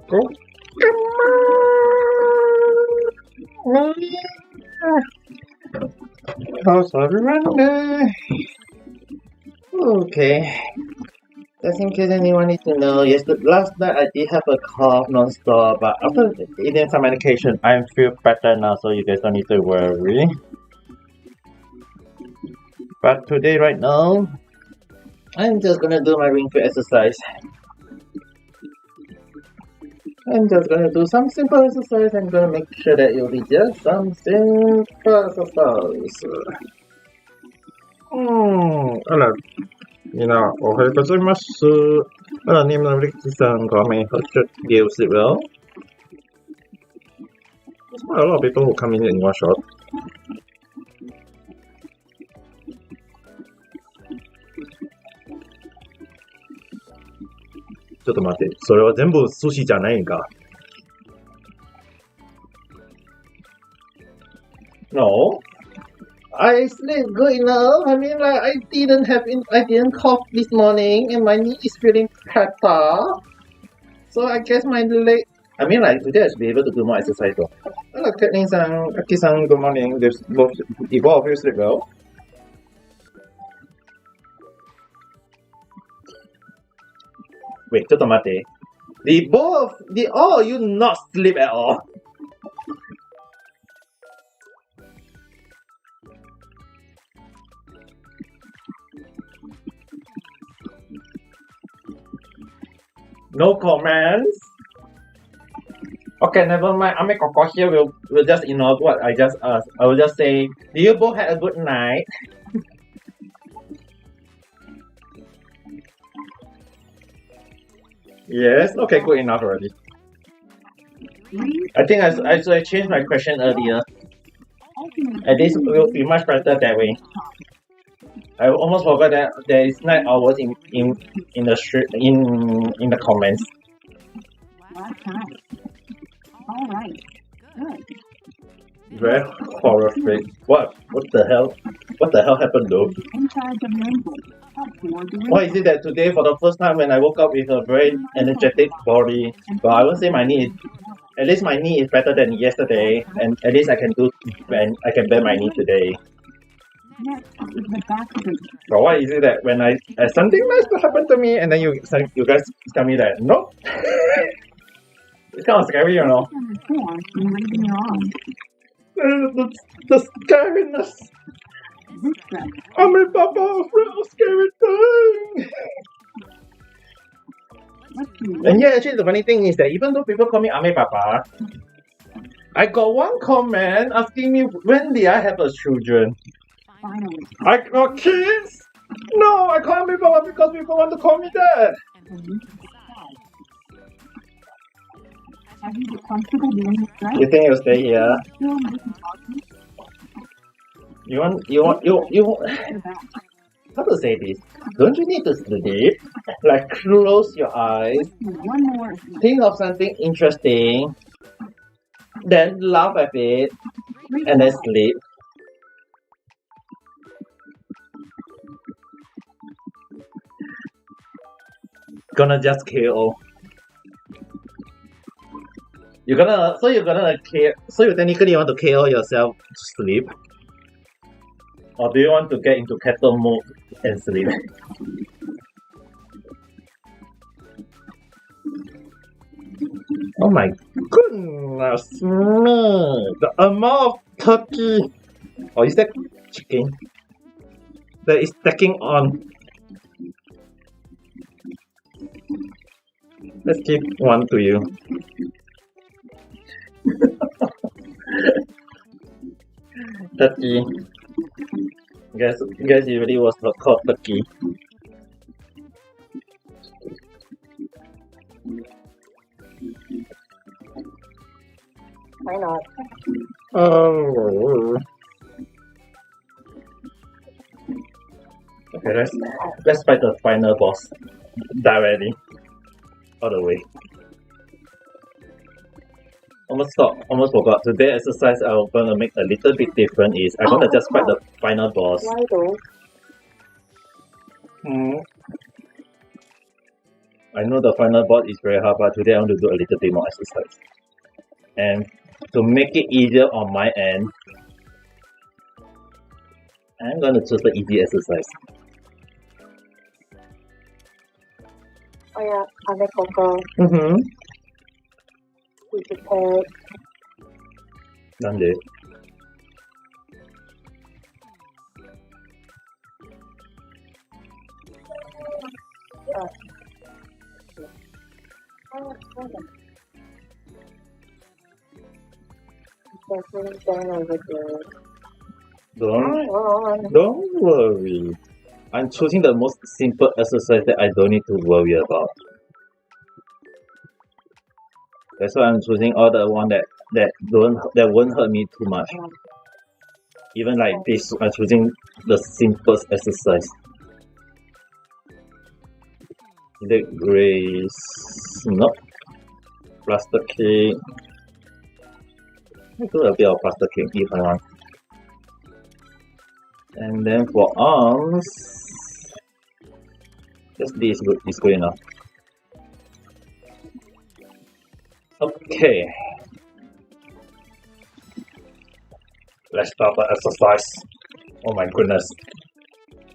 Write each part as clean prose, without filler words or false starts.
Go. Come on. How's everyone there? Okay. Just in case anyone needs to know, last night I did have a cough non-stop, but after eating some medication, I feel better now, so you guys don't need to worry. But today, right now, I'm just gonna do my ring fit exercise. I'm just gonna do some simple exercise. I'm gonna make sure that it will be just some simple exercise. あら、みんなおはようございます。あら、님은Deal sleep well? There's quite a lot of people who come in one shot. No, I sleep good enough. I mean, like I didn't cough this morning, and my knee is feeling better. So I guess my leg. I mean, like today I should be able to do more exercise though. Hello, Kathleen-san, Aki-san, good morning. There's both of you sleep well. Wait, ちょっと待って。Did all of you not sleep at all? No comments? Okay, never mind. Ame Koko here will just ignore what I just asked. I will just say, do you both have a good night? Yes? Okay, good enough already. I think I changed my question earlier. At least it will be much better that way. I almost forgot that there is 9 hours in the comments. Alright. Good. Very horrific. What the hell? What the hell happened though? In charge of language. Why is it that today for the first time when I woke up with a very energetic body, but I won't say my knee is, at least my knee is better than yesterday, and at least I can bend my knee today. Next is the back bridge. But why is it that when something nice will happen to me, and then you guys tell me that no? It's kind of scary, you know. Understand in raising your arms. The scariness. This stretch. I'm a papa afraid of scary thing. Let's see. And yeah, actually the funny thing is that even though people call me Ame Papa, I got one comment asking me when did I have a children. Finally. I got kids? No, I call me Papa because people want to call me that. Have you get comfortable doing this stretch? You think you'll stay here? Still making talking? You how to say this? Don't you need to sleep? Like close your eyes, One more. think of something interesting, then laugh at it, and then sleep. Gonna just KO. So you technically want to KO yourself to sleep? Or do you want to get into kettle mode and sleep? Oh my goodness me! The amount of turkey, or is that chicken, that is stacking on. Let's give one to you. Turkey. Guess it really was not called turkey. Why not? Oh. Okay, let's fight the final boss directly. All the way. Almost forgot. Today exercise I'm gonna make a little bit different is I'm gonna just fight the final boss. Why though? I know the final boss is very hard, but today I want to do a little bit more exercise. And to make it easier on my end, I'm going to choose the easy exercise. Oh yeah, other cocoa. Mm-hmm. We prepared. なんで Definitely going over there. Don't worry. I'm choosing the most simple exercise that I don't need to worry about. That's why I'm choosing all the one that won't hurt me too much. Even like this, I'm choosing the simplest exercise. Leg raise, nope. Plaster kick. I do a bit of plaster kick if I want. And then for arms, just this is good enough. Okay. Let's start the exercise. Oh my goodness.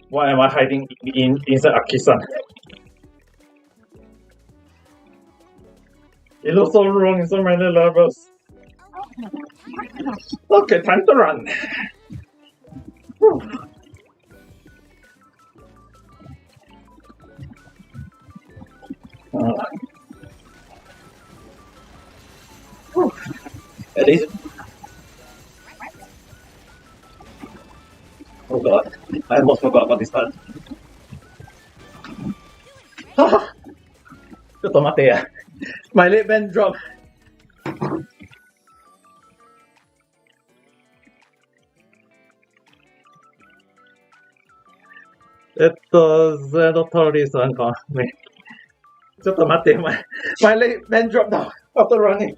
Why am I hiding inside Aki-san? It looks so wrong in so many levels. Okay, time to run. Whew. At least. Oh god, I almost forgot about this part. ちょっと待ってや。My leg band drop. Zero tolerance one gone. ちょっと待って、my leg band drop down after running.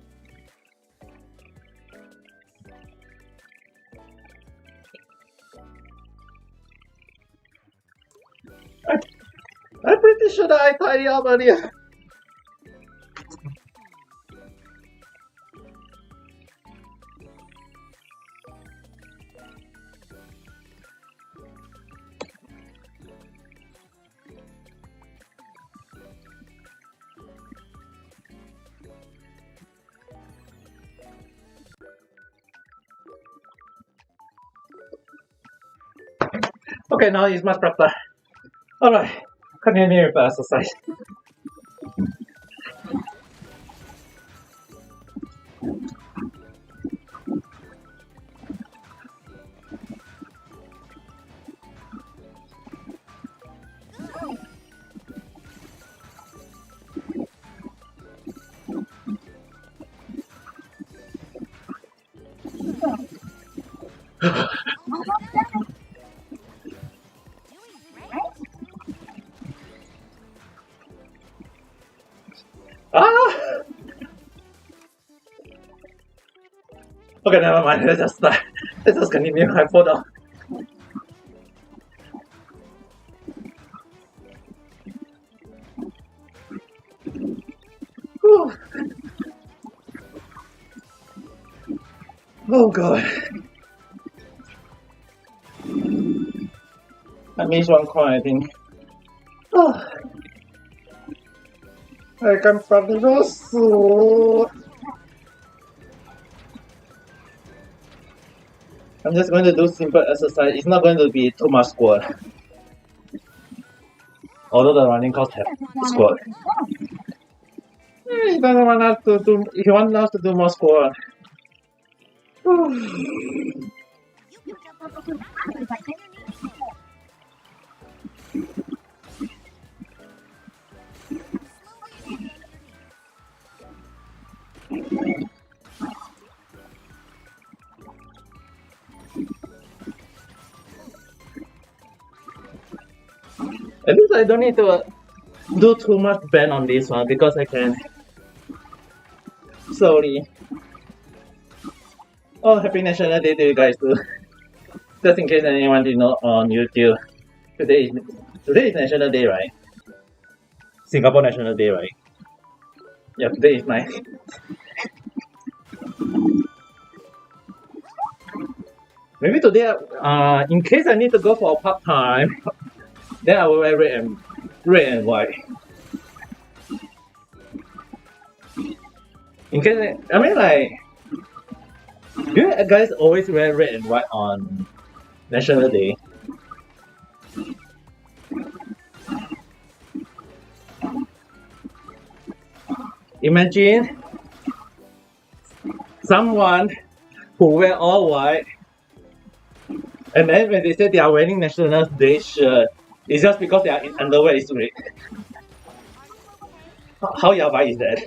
I'm pretty sure that I tied it up earlier. Okay, now it's much better. Alright, continue with the exercise. Ah! Okay, never mind. Let's just start. Let's just continue. I fall down. Whew. Oh god. I missed one coin, I think. Oh. I can probably go so. I'm just going to do simple exercise. It's not going to be too much squat. Although the running costs have squat. He doesn't want us to do. He wants us to do more squat. At least I don't need to do too much bend on this one because I can slowly. Oh, happy National Day to you guys too. Just in case anyone did not on YouTube, today is National Day, right? Singapore National Day, right? Yeah, today is my. Maybe today, in case I need to go for a part time, then I will wear red and white. In case, I mean, like, do you guys always wear red and white on National Day? Imagine someone who wear all white, and then when they say they are wearing National Day shirt, it's just because they are in underwear is red. How yabai is that?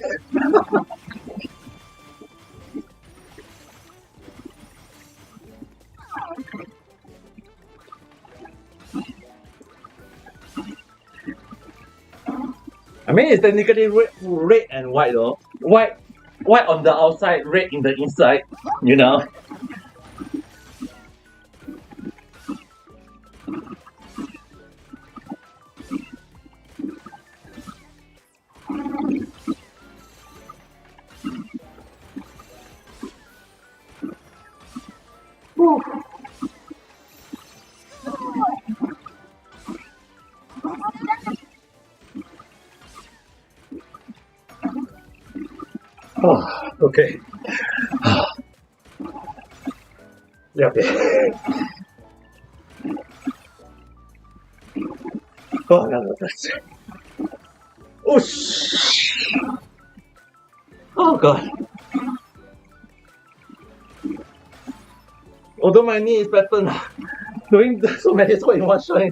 I mean, it's technically red and white though. White on the outside, red in the inside. You know. Oh, okay. Yeah, okay. Oh, no, that's it. Oosh. Oh, God. Although my knee is better now, doing so many squats in one shot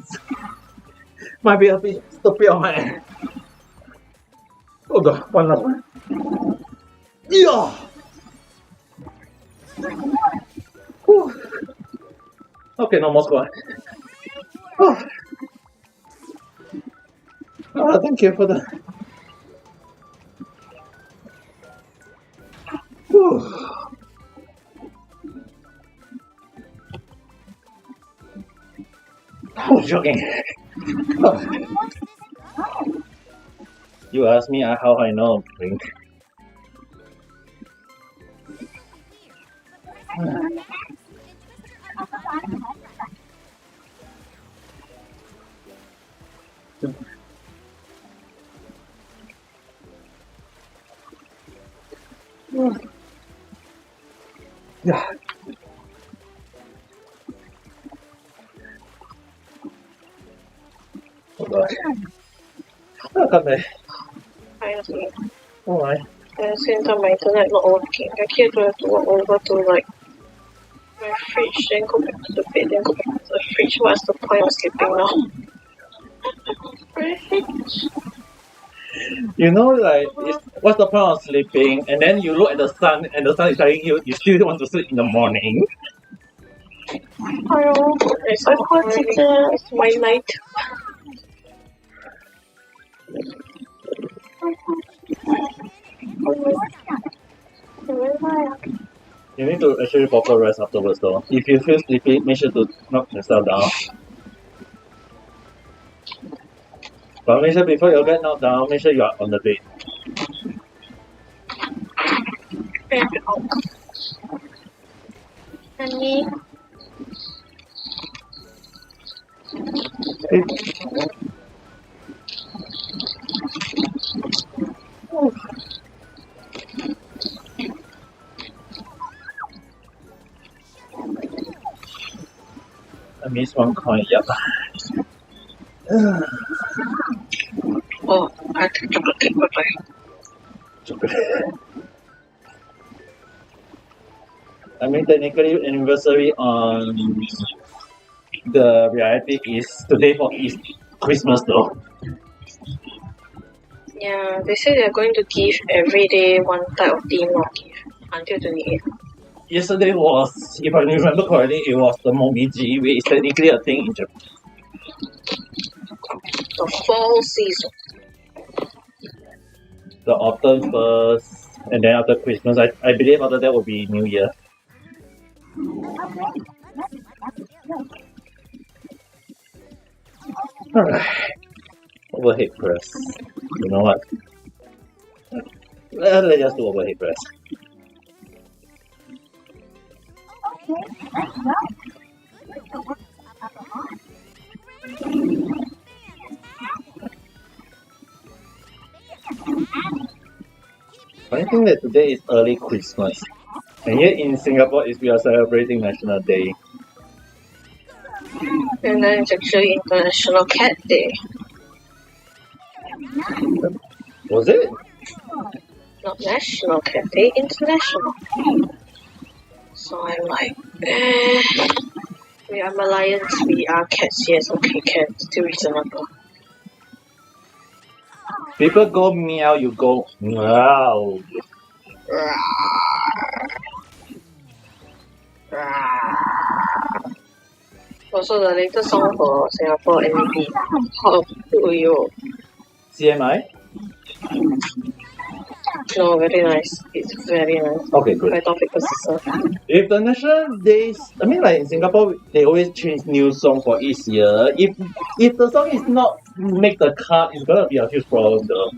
might be a bit stupid on my end. Oh, God. One last one. Yeah. Whew. Okay, no more squat. Oh. Oh, thank you for the. Whew. Oh, joking. Oh. You ask me how I know. Drink. Yeah. Oh, God. Oh, come back. Honestly, Alright. at the same time, my internet not working. I keep have to walk over to like my fridge, then go back to the bed, then go back to the fridge. What's the point of sleeping now? Fridge. You know, like, what's the point of sleeping? And then you look at the sun, and the sun is shining you. You still want to sleep in the morning. Hello, it's it's my night. You need to actually proper rest afterwards, though. If you feel sleepy, make sure to knock yourself down. But make sure before you get knocked down, make sure you are on the bed. Honey. I missed one coin, yep. Oh, I think chocolate cake, bye-bye. Chocolate. I mean, technically, anniversary on the reality is today for Christmas, though. Yeah, they say they're going to give every day one type of theme or gift until 28. Yesterday was, if I remember correctly, it was the Momiji, which is technically a thing in Japan. The fall season. The autumn first, and then after Christmas, I believe after that will be New Year. Alright. Overhead press. You know what? Let's just do overhead press. I think that today is early Christmas, and yet in Singapore we are celebrating National Day. And then it's actually International Cat Day. Was it? Not National Cat Day, International. So I'm like, we are Malayans, we are cats, yes, okay, cats, still reasonable. People go meow, you go meow. Also, the latest song for Singapore NDP, How Do You? CMI? No, very nice. It's very nice. Okay, good. By Taufik Persisser. If the National Days, I mean, like in Singapore, they always change new song for each year. If the song is not make the cut, it's gonna be a huge problem though.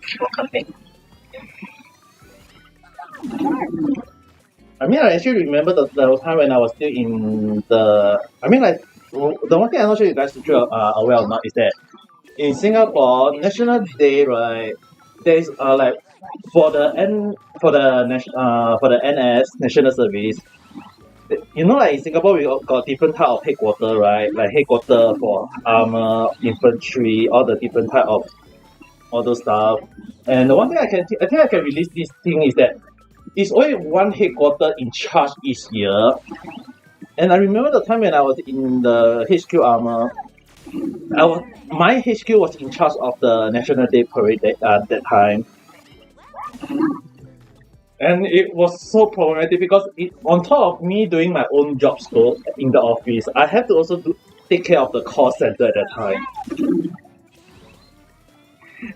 I mean, I actually remember the time when I was still in the. I mean, like the one thing I'm not sure you guys are aware or not is that in Singapore, National Day, right? There's like for the NS National Service. You know, like in Singapore, we got different type of headquarter, right? Like headquarter for armor, infantry, all the different type of all those stuff. And the one thing I think I can release this thing is that it's only one headquarter in charge each year. And I remember the time when I was in the HQ armor, my HQ was in charge of the National Day parade at that time. And it was so problematic because on top of me doing my own job scope in the office, I had to also take care of the call center at that time.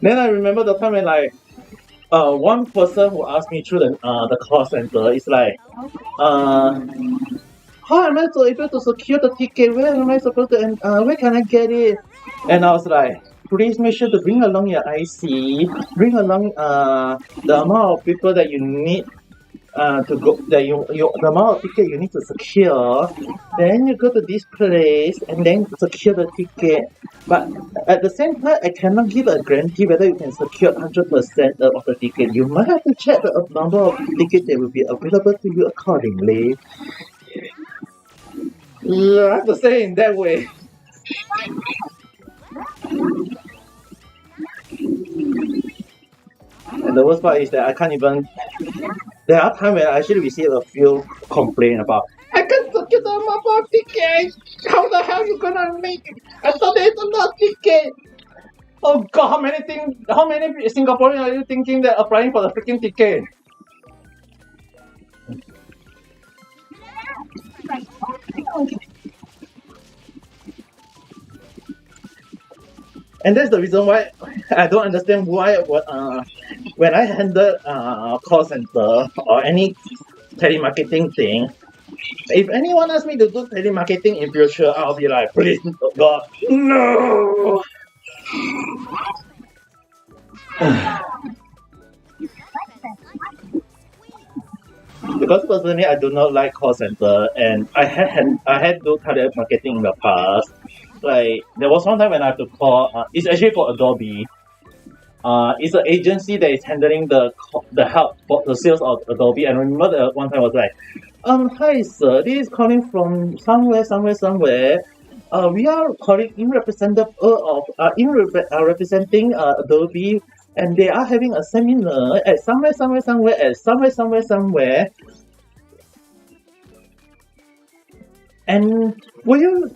Then I remember the time when like one person who asked me through the call center is like, how am I so able to secure the ticket? Where am I supposed to where can I get it? And I was like, please make sure to bring along your IC, bring along the amount of people that you need to go, that the amount of ticket you need to secure. Then you go to this place and then secure the ticket. But at the same time, I cannot give a guarantee whether you can secure 100% of the ticket. You might have to check the number of tickets that will be available to you accordingly. Yeah, I have to say it in that way. And the worst part is that I can't even. There are times when I actually receive a few complaints about, I can't secure the amount of tickets. How the hell you gonna make it? I thought there's enough ticket. Oh God, how many Singaporeans are you thinking that applying for the freaking ticket? And that's the reason why I don't understand why when I handle call center or any telemarketing thing, if anyone asks me to do telemarketing in future, I'll be like, please God, no. Because personally, I do not like call center, and I had do telemarketing in the past. Like there was one time when I had to call. It's actually for Adobe. It's an agency that is handling the help for the sales of Adobe. And I remember the one time I was like, hi sir, this is calling from somewhere. We are calling in representative of representing Adobe, and they are having a seminar at somewhere. And will you?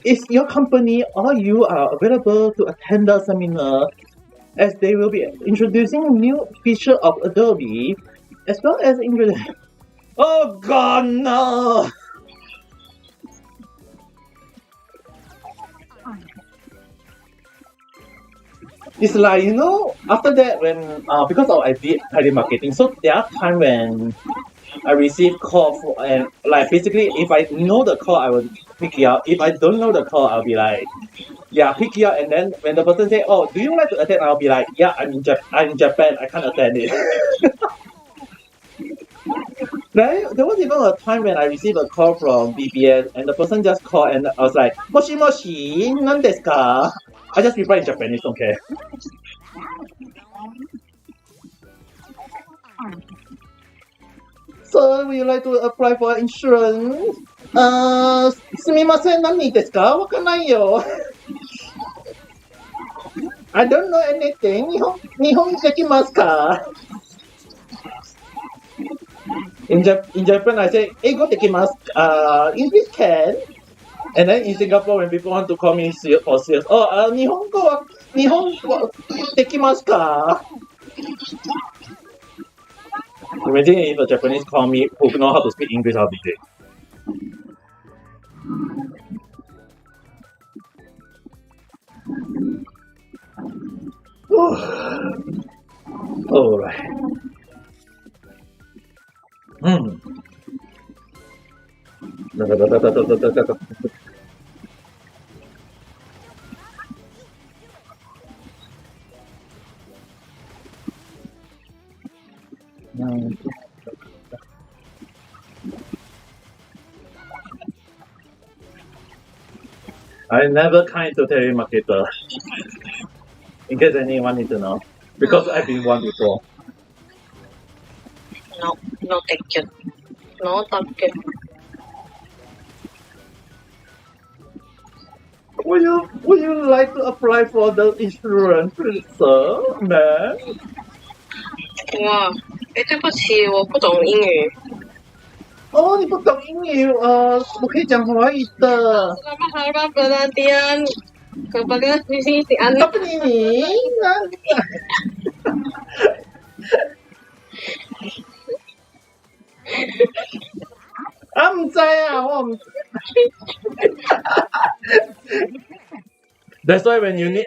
Is your company or you are available to attend the seminar, as they will be introducing a new feature of Adobe, as well as Oh God, no! It's like, you know, after that when because I did telemarketing, so there are times when I receive call for, and like basically if I know the call I will pick it up. If I don't know the call, I'll be like, yeah, pick you up, and then when the person say, "Oh, do you like to attend?" I'll be like, "Yeah, I'm in Japan. I can't attend it." Right? There was even a time when I received a call from BBS, and the person just called, and I was like, "Moshi moshi, nan desu ka?" I just reply in Japanese, don't care. So, would you like to apply for insurance? すみません、何ですか？わかんないよ。I don't know anything. 日本できますか？ in Japan, I say, 英語できます。English can. And then in Singapore, when people want to call me for sales, oh, 日本語できますか? Imagine if a Japanese call me who know how to speak English, how be great. Alright. I never kind to telemarketer. In case anyone needs to know. Because I've been one before. No, thank you. No, thank you. Would you like to apply for the insurance, sir, man? 哇，对不起，我不懂英语。哦，你不懂英语，我可以讲华语的。Harap perhatian kepada sisi anak. Apa ni? That's why when you need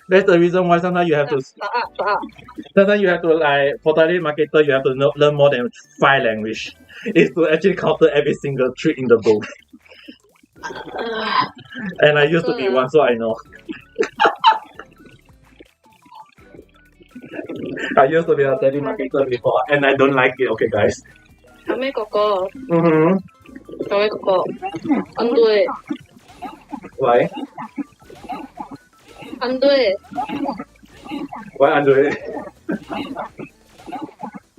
that's the reason why sometimes you have to like for telemarketer you have to learn more than 5 language. Is to actually counter every single trick in the book. And I used to be one, so I know. I used to be a telemarketer before, and I don't like it. Okay, guys. Kami koko. Mm-hmm. Kami koko. An do it. Why? An do it. Why undo it?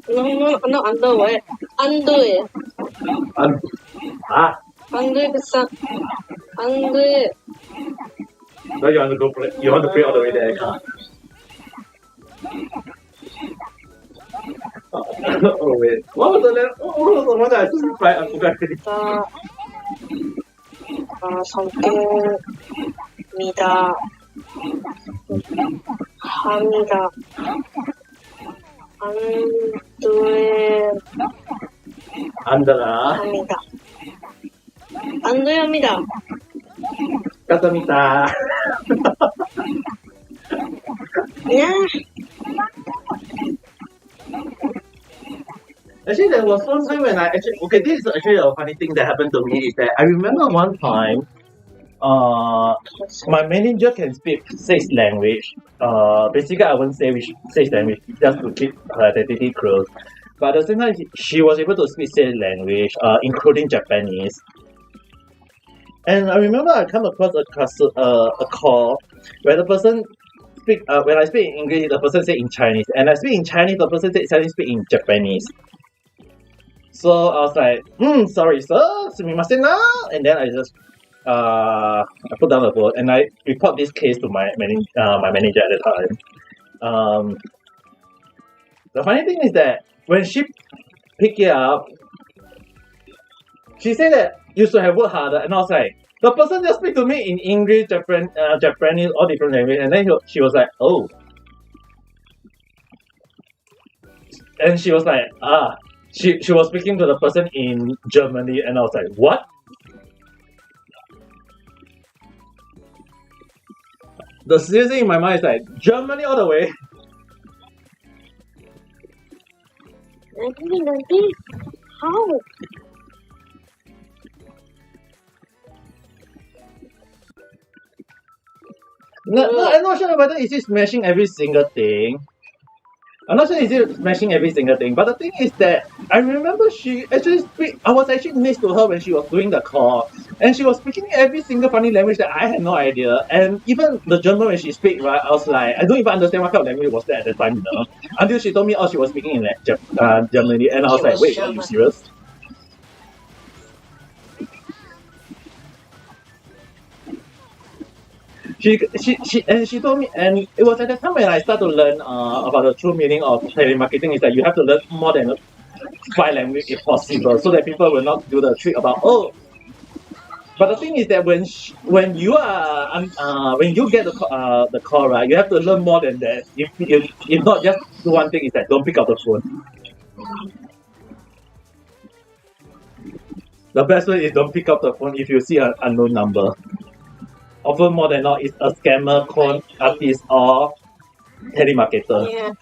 No, undo what? Undo it. Undo it, son. Undo it. So you want to go play? You want to play all the way there, huh? Oh wait, what was the one that I just replied? I forgot. 성격입니다. 합니다. 안다라. 합니다. 안 돼야 합니다. 감사합니다. Yeah. Actually, there was one time when this is actually a funny thing that happened to me is that I remember one time, my manager can speak 6 language. Basically, I won't say which 6 language just to keep her identity close. But at the same time, she was able to speak 6 language, including Japanese. And I remember I come across a call where the person when I speak in English, the person say in Chinese, and I speak in Chinese, the person speak in Japanese. So I was like, sorry sir, sumimasen na, and then I just I put down the phone and I report this case to my manager at the time. The funny thing is that when she picked it up, she said that you should have worked harder, and I was like, the person just speak to me in English, Japanese, all different language, and then she was like, oh. And she was like, she was speaking to the person in Germany, and I was like, what? The serious thing in my mind is like, Germany all the way. How? No, I'm not sure whether is he smashing every single thing. I'm not sure is he smashing every single thing, but the thing is that I remember she actually I was actually next to her when she was doing the call, and she was speaking every single funny language that I had no idea. And even the German when she speak, right, I was like, I don't even understand what kind of language was that at the time, until she told me, oh, she was speaking in Germany, and I was like, wait, are you serious? She told me, and it was at the time when I started to learn about the true meaning of telemarketing is that you have to learn more than 5 languages if possible, so that people will not do the trick about, oh. But the thing is that when you are when you get the call, right, you have to learn more than that. If not, just do one thing is that don't pick up the phone. The best way is don't pick up the phone if you see an unknown number. Often more than not, it's a scammer, con artist, or telemarketer. Yeah.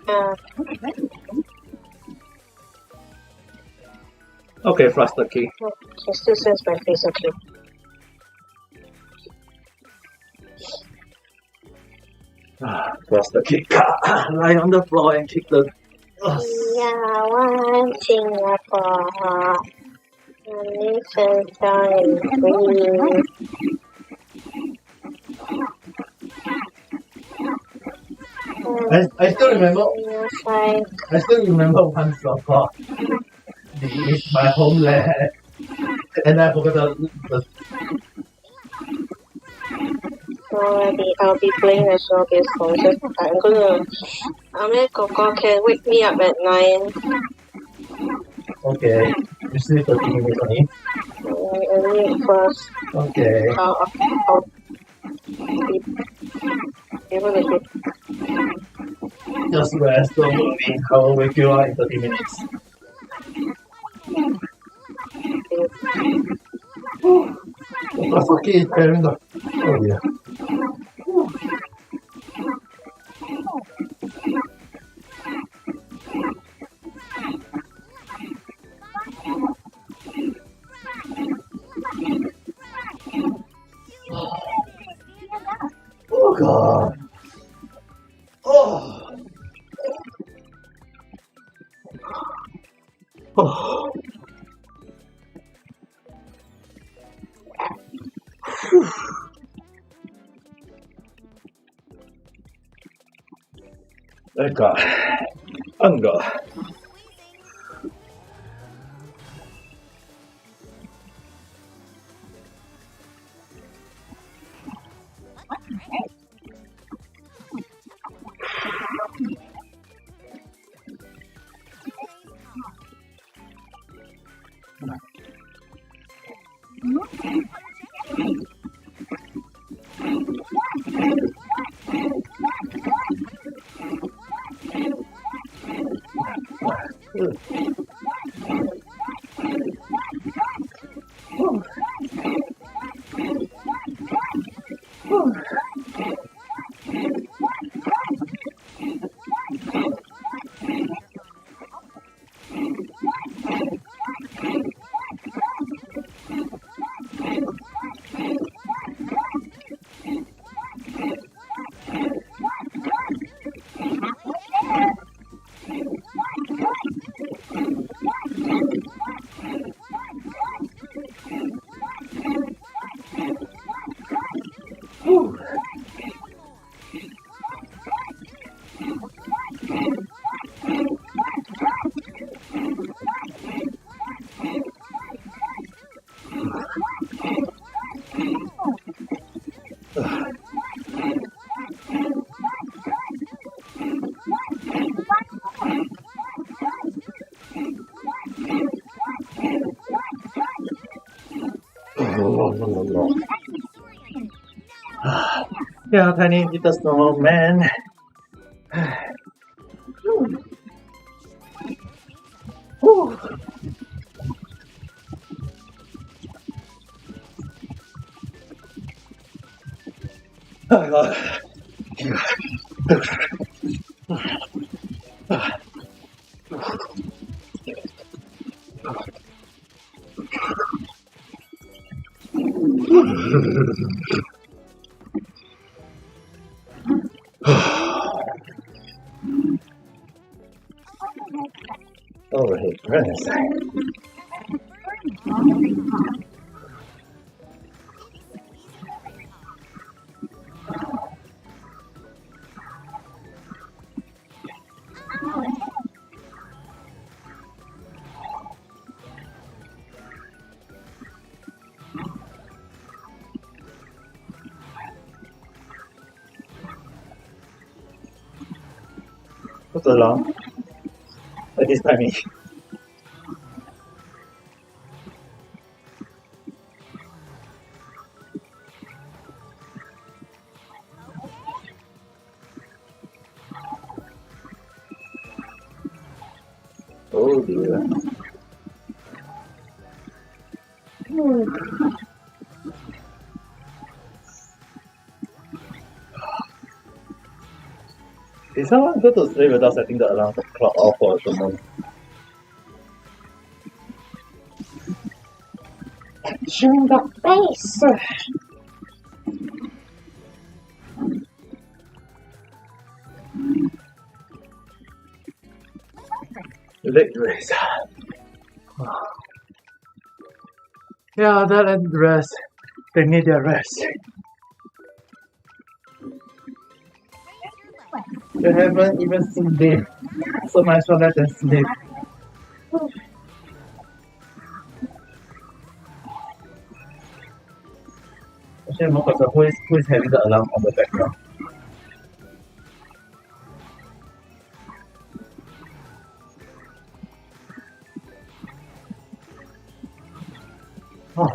Okay, Fluster King. She still says my face, okay. Fluster King. Lie on the floor and kick the. Yeah, one Singapore. Listen, time, free. I still remember. I still remember one song called "This Is My Homeland," and I forgot the. I'll be playing as well this concert. Coco can wake me up at 9. Okay, you sleep 30 minutes only. I need first. Okay. I'll be able to sleep. Just rest, don't worry. I will wake you up in 30 minutes. Sasuke is carrying the. Oh dear. Oh god. Oh. Oh. Eka, Angga. Yeah, Tiny, it does snowman. Oh god. Overhead press. What's so long? At this timing. Oh dear. Did someone go to sleep without setting the alarm clock off for a moment? In the face! Leg raise. Yeah, that and rest. They need their rest. They haven't even sleep, so might as well let them sleep. Actually, more concerned, who is having the alarm on the background? Oh.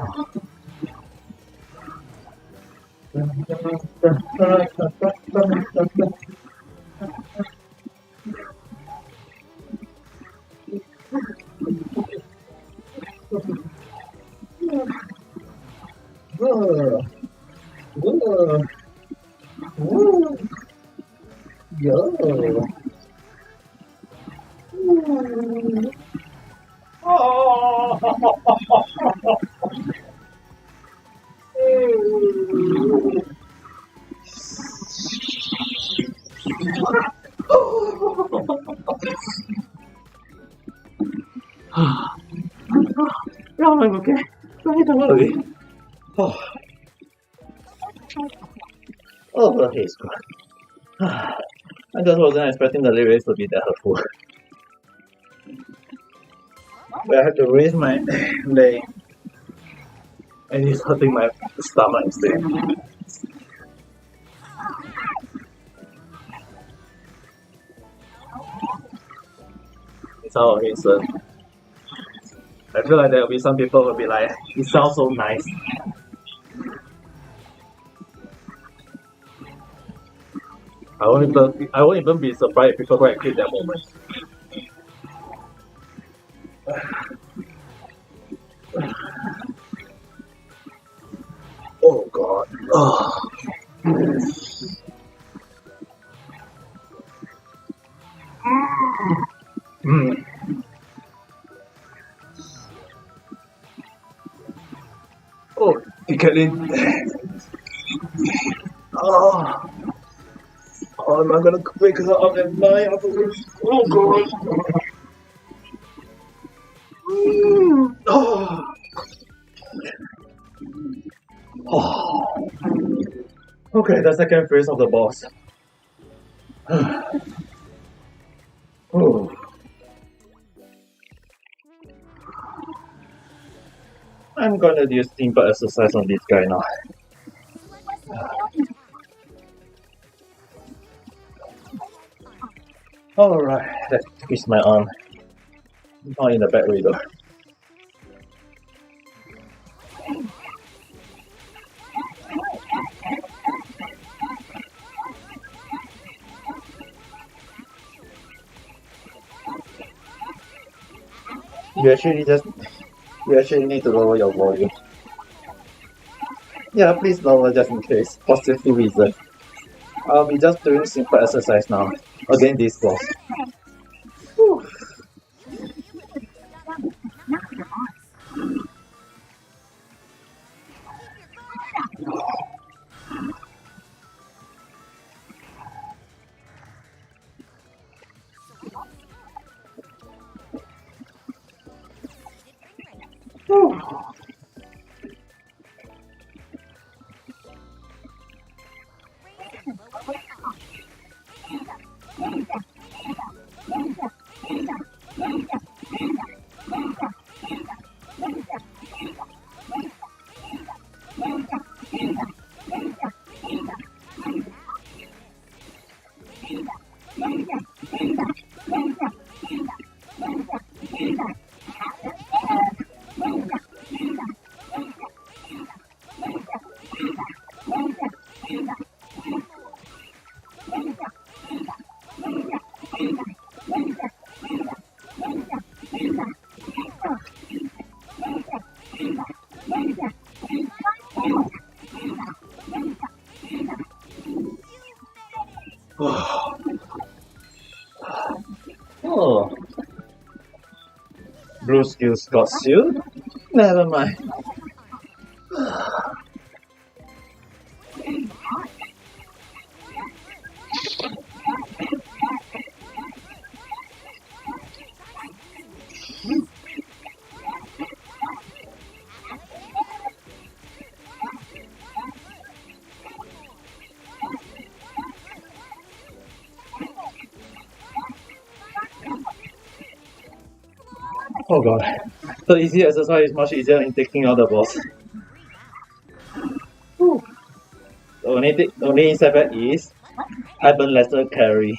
No, I'm okay. Don't worry. Oh, okay, it's good. I just wasn't expecting the lyrics to be that hurtful. But I had to raise my leg, and it's hurting my stomach instead. It's how it is. I feel like there will be some people who will be like, it sounds so nice. I won't even be surprised if people go and clip that moment. Oh god. Oh. Mm. Oh, you get in. Oh. Oh, am I gonna wake her up at night afterwards? Oh god. Oh. Oh. Okay, the second phase of the boss. Oh. I'm gonna do simple exercise on this guy now. Alright, let's twist my arm. Not in the bad way though. You actually need to lower your volume. Yeah, please lower just in case, for safety reason. I'll be just doing simple exercise now, against this boss. Whew. Whew. Oh, blue skills got sealed? Never mind. Oh god. So easy exercise is much easier in taking out the boss. Whew. The only setback is I burn lesser carry.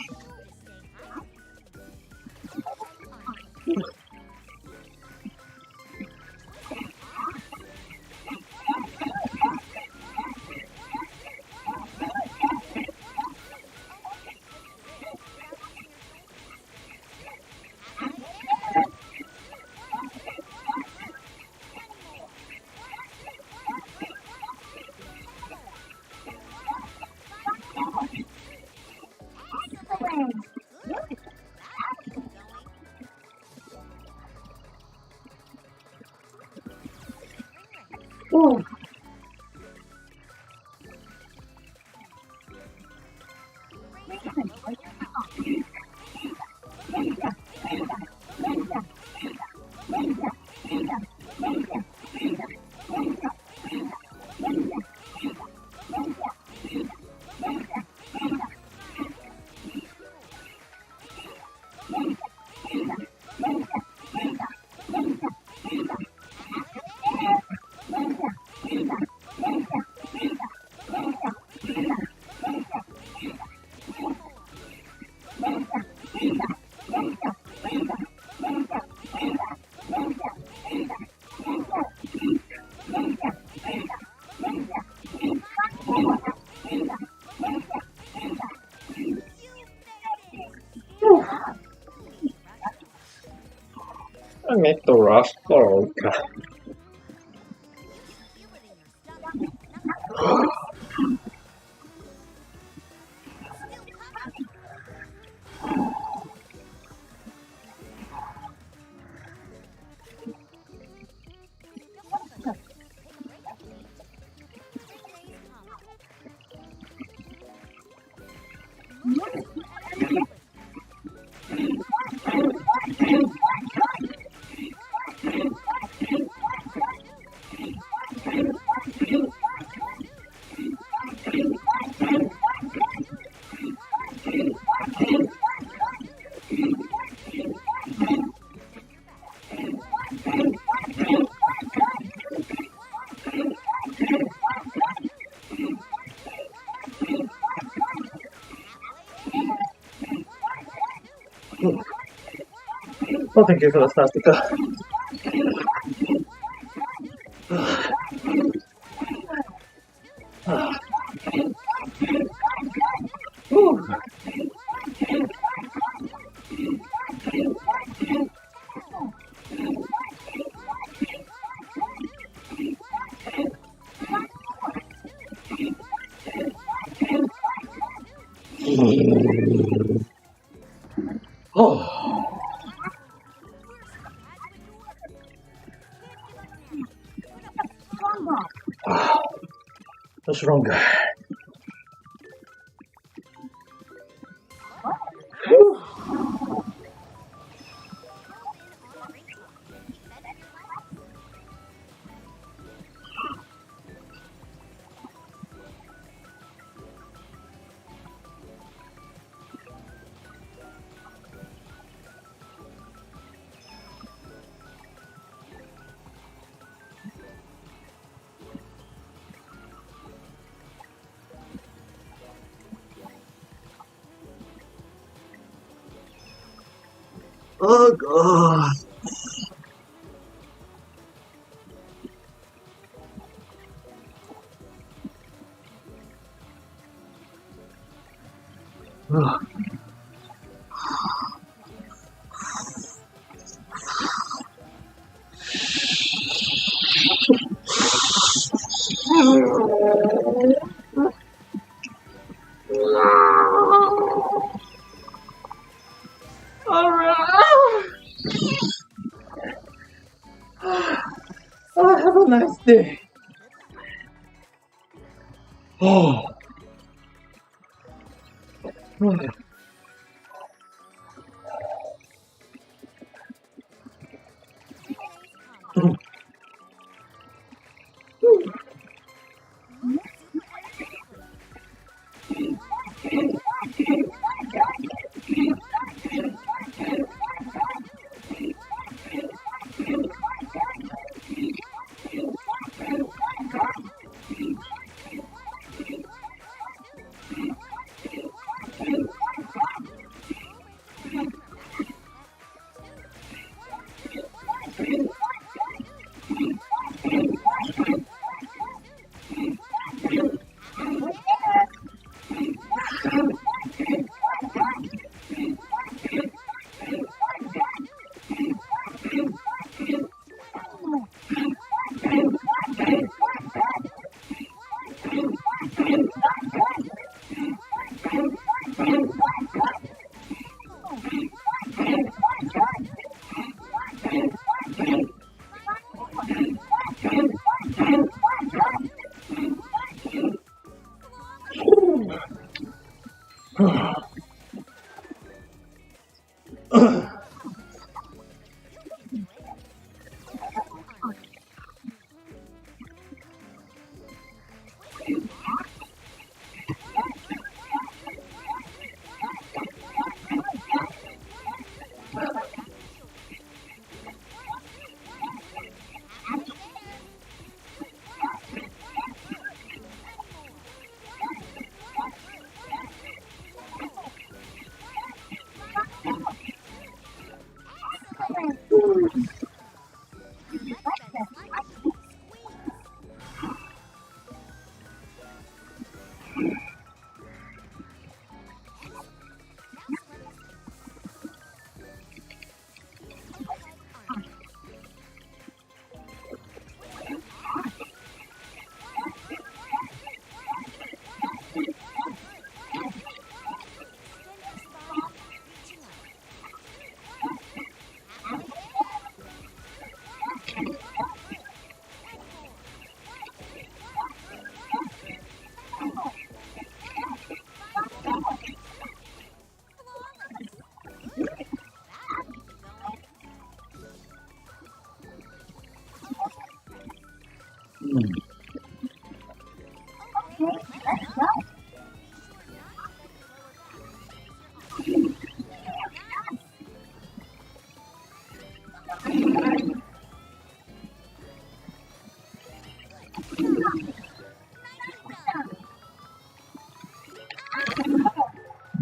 Ooh. I need to rush. Oh god. Oh, thank you for the star sticker. Oh, what's wrong? Oh god. Alright. Oh, have a nice day. Oh.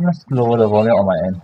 Just lower the volume on my end.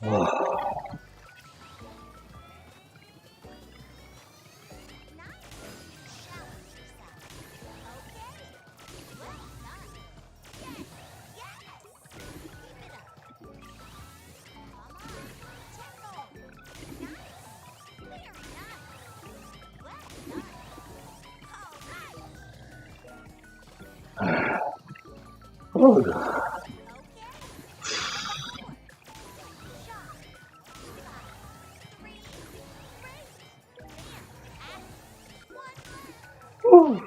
Oh god. Whew.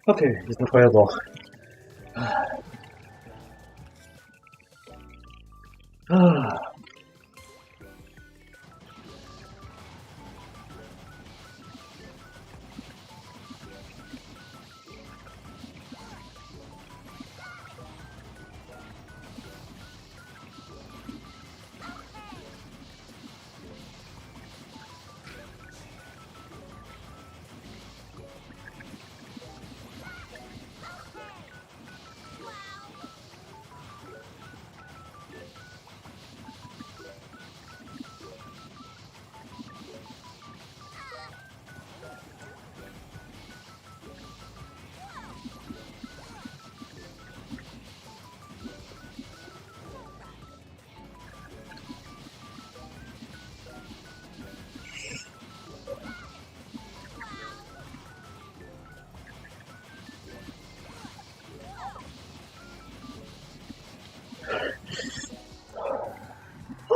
Okay, it's not fireball.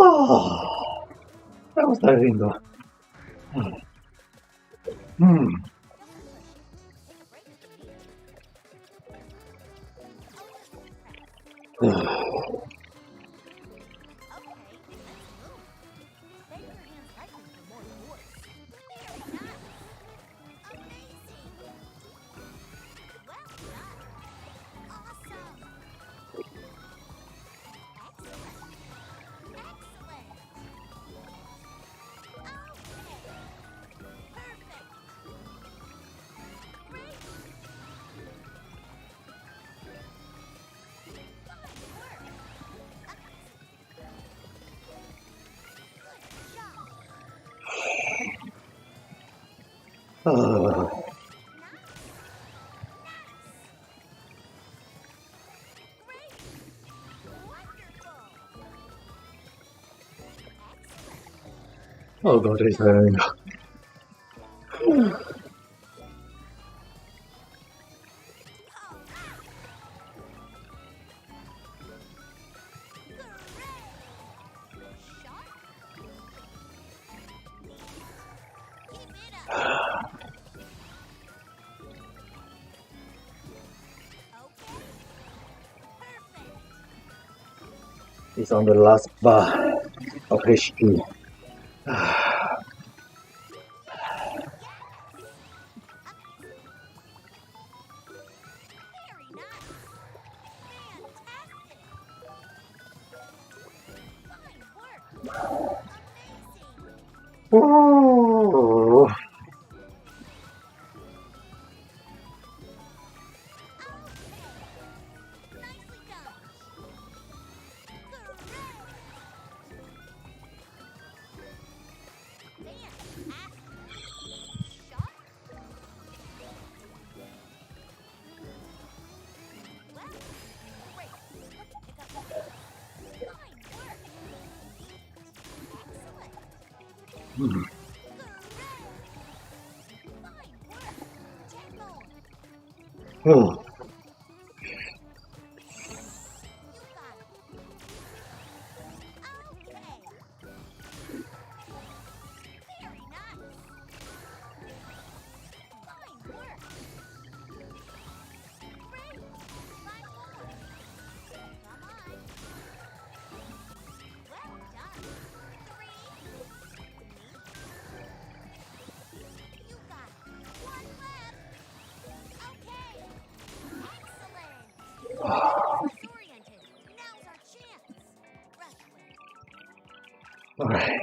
Oh, that was tiring though. Hmm. Oh god, it's tiring. It's on the last bar of HP. Oh. Oh. Alright.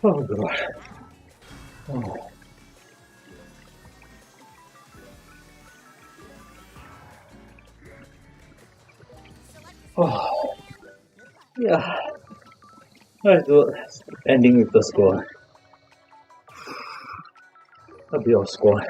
Oh god. Oh. Oh. Yeah. Alright, so ending with the score. A bit of score.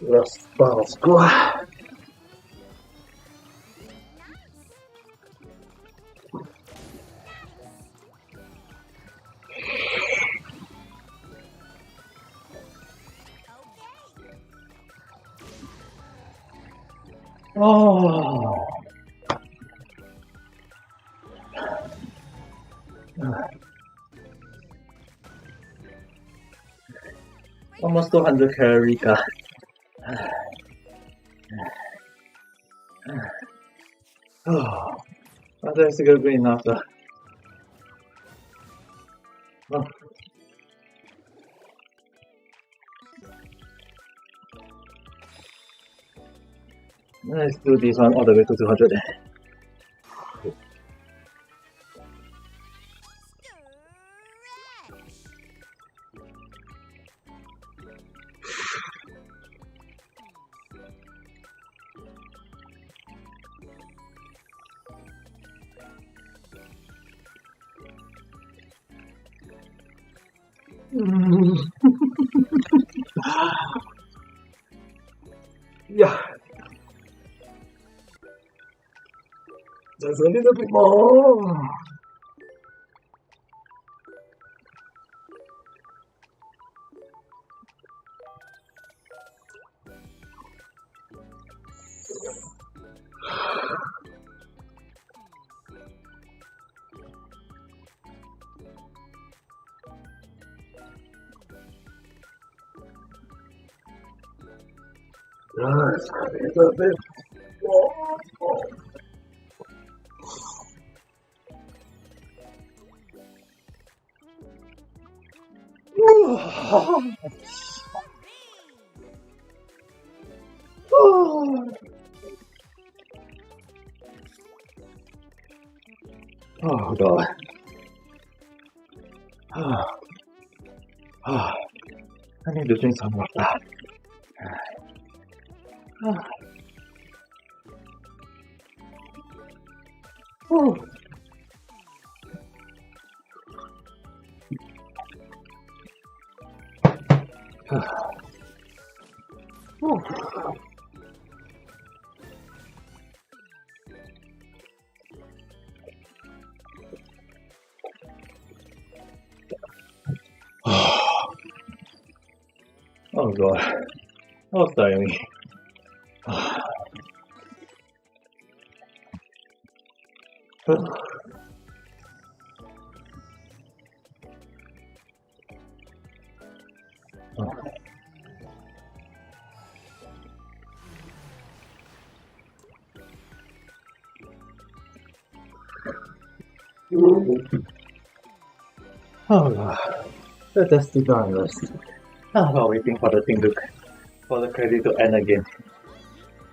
Let's go. Oh. Almost 200 calorie ka. Oh, that's good enough. Oh. Let's do this one all the way to 200. Yeah. Just a little bit more. Just a little bit more. Oh god. I need to drink some water. Whew. Whew. Oh god. Oh, sorry me. Oh god. Let's just sit down and rest. While waiting for the thing to for the credit to end again.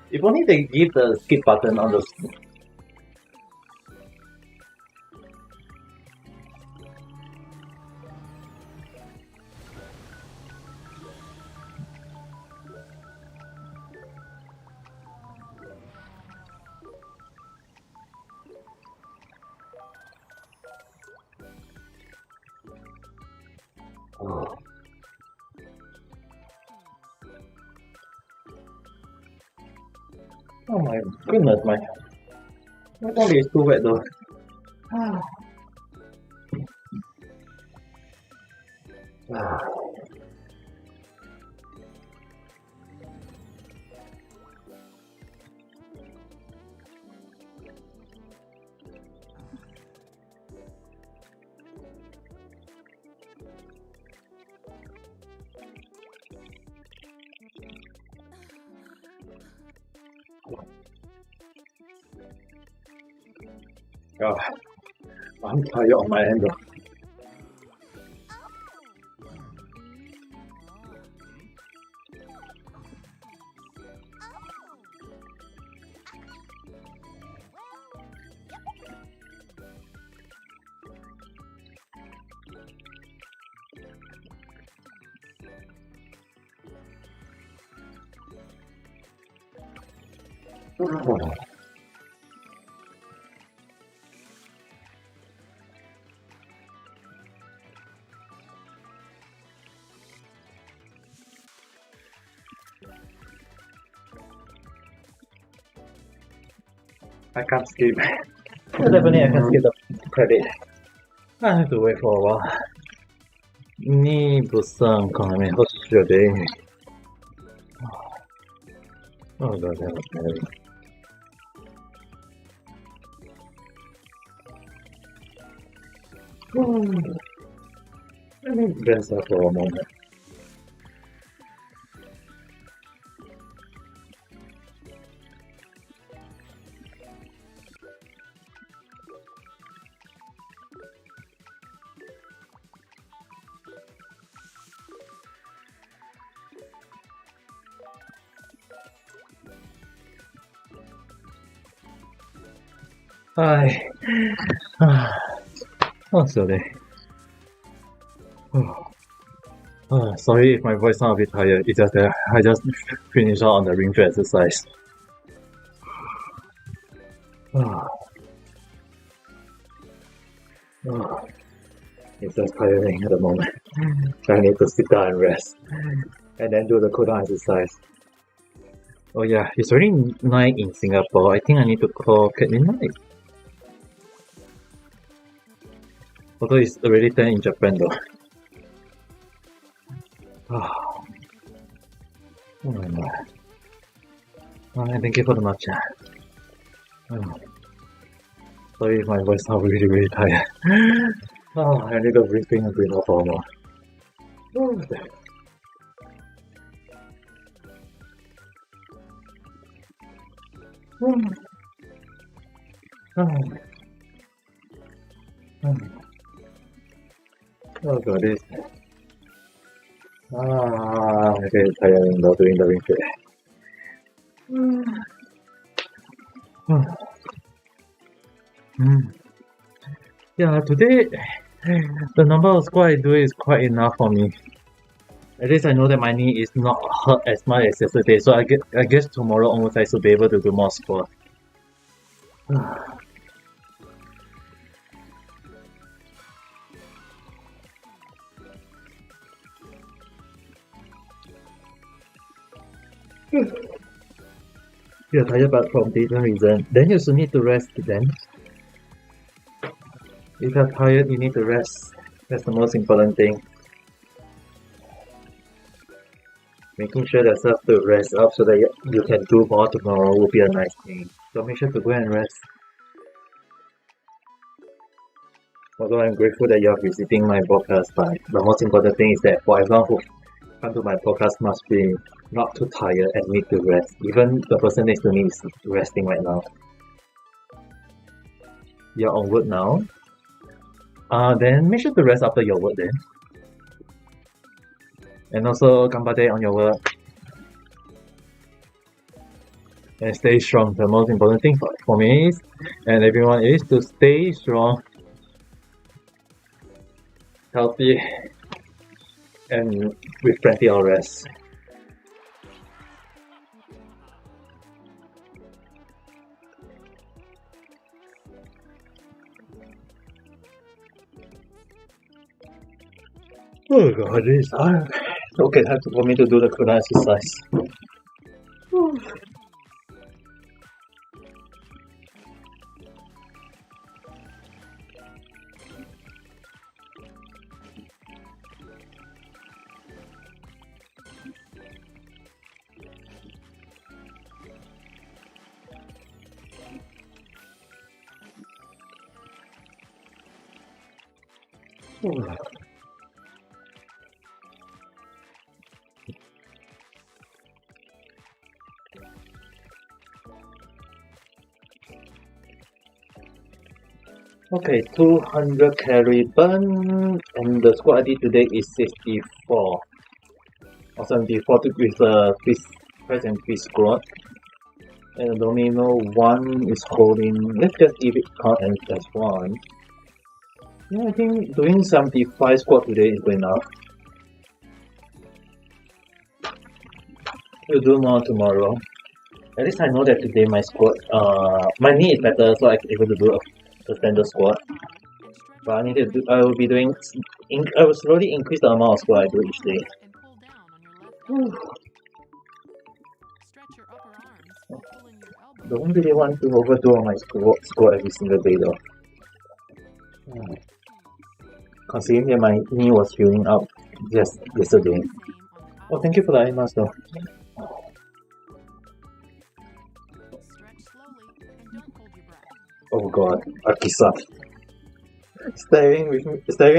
If only they give the skip button on the oh. Oh my goodness, my body is too wet though. God, I'm tired on my end though. Oh. I can't skip. Definitely I can't skip the credit. I have to wait for a while. 你不上看下面好笑的。Oh god, that was bad. Let me dress up for a moment. Hi. Oh, sorry. Sorry if my voice sounds a bit tired. It's just that I just finished out on the ring fit exercise. It's just tiring at the moment. I need to sit down and rest. And then do the cooldown exercise. Oh yeah, it's already 9 in Singapore. I think I need to call Caitlin Knight. Although it's already 10 in Japan though. Oh my god. Thank you for the matcha. Sorry if my voice sounds really tired. I need to breathe in and breathe out for more. Oh god, this. Okay, tiring though doing the ring fit. Yeah, today the number of squats I do is quite enough for me. At least I know that my knee is not hurt as much as yesterday, so I guess tomorrow onwards I should be able to do more squats. You're tired but from different reason. Then you still need to rest then. If you're tired, you need to rest. That's the most important thing. Making sure that yourself to rest up so that you can do more tomorrow will be a nice thing. So make sure to go and rest. Although I'm grateful that you're visiting my podcast, but the most important thing is that for everyone who come to my podcast must be not too tired and need to rest. Even the person next to me is resting right now. You're on work now. Then make sure to rest after your work then. And also ganbate on your work. And stay strong. The most important thing for me is, and everyone is, to stay strong, healthy, and with plenty of rest. Oh god, this is hard. Okay, time for me to do the Kuna exercise. Okay, 200 calorie burn, and the squat I did today is 64 or 74 with the press and twist squat. And the domino 1 is holding. Let's just give it count as 1. Yeah, I think doing 75 squat today is good enough. We'll do more tomorrow. At least I know that today my squat, my knee is better, so I'm able to do the standard squat. But I will be doing, I will slowly increase the amount of squat I do each day. Don't really want to overdo on my squat every single day though. Considering that my knee was healing up just yesterday. Oh, thank you for the eye mask though. Oh god, Akisa. Staring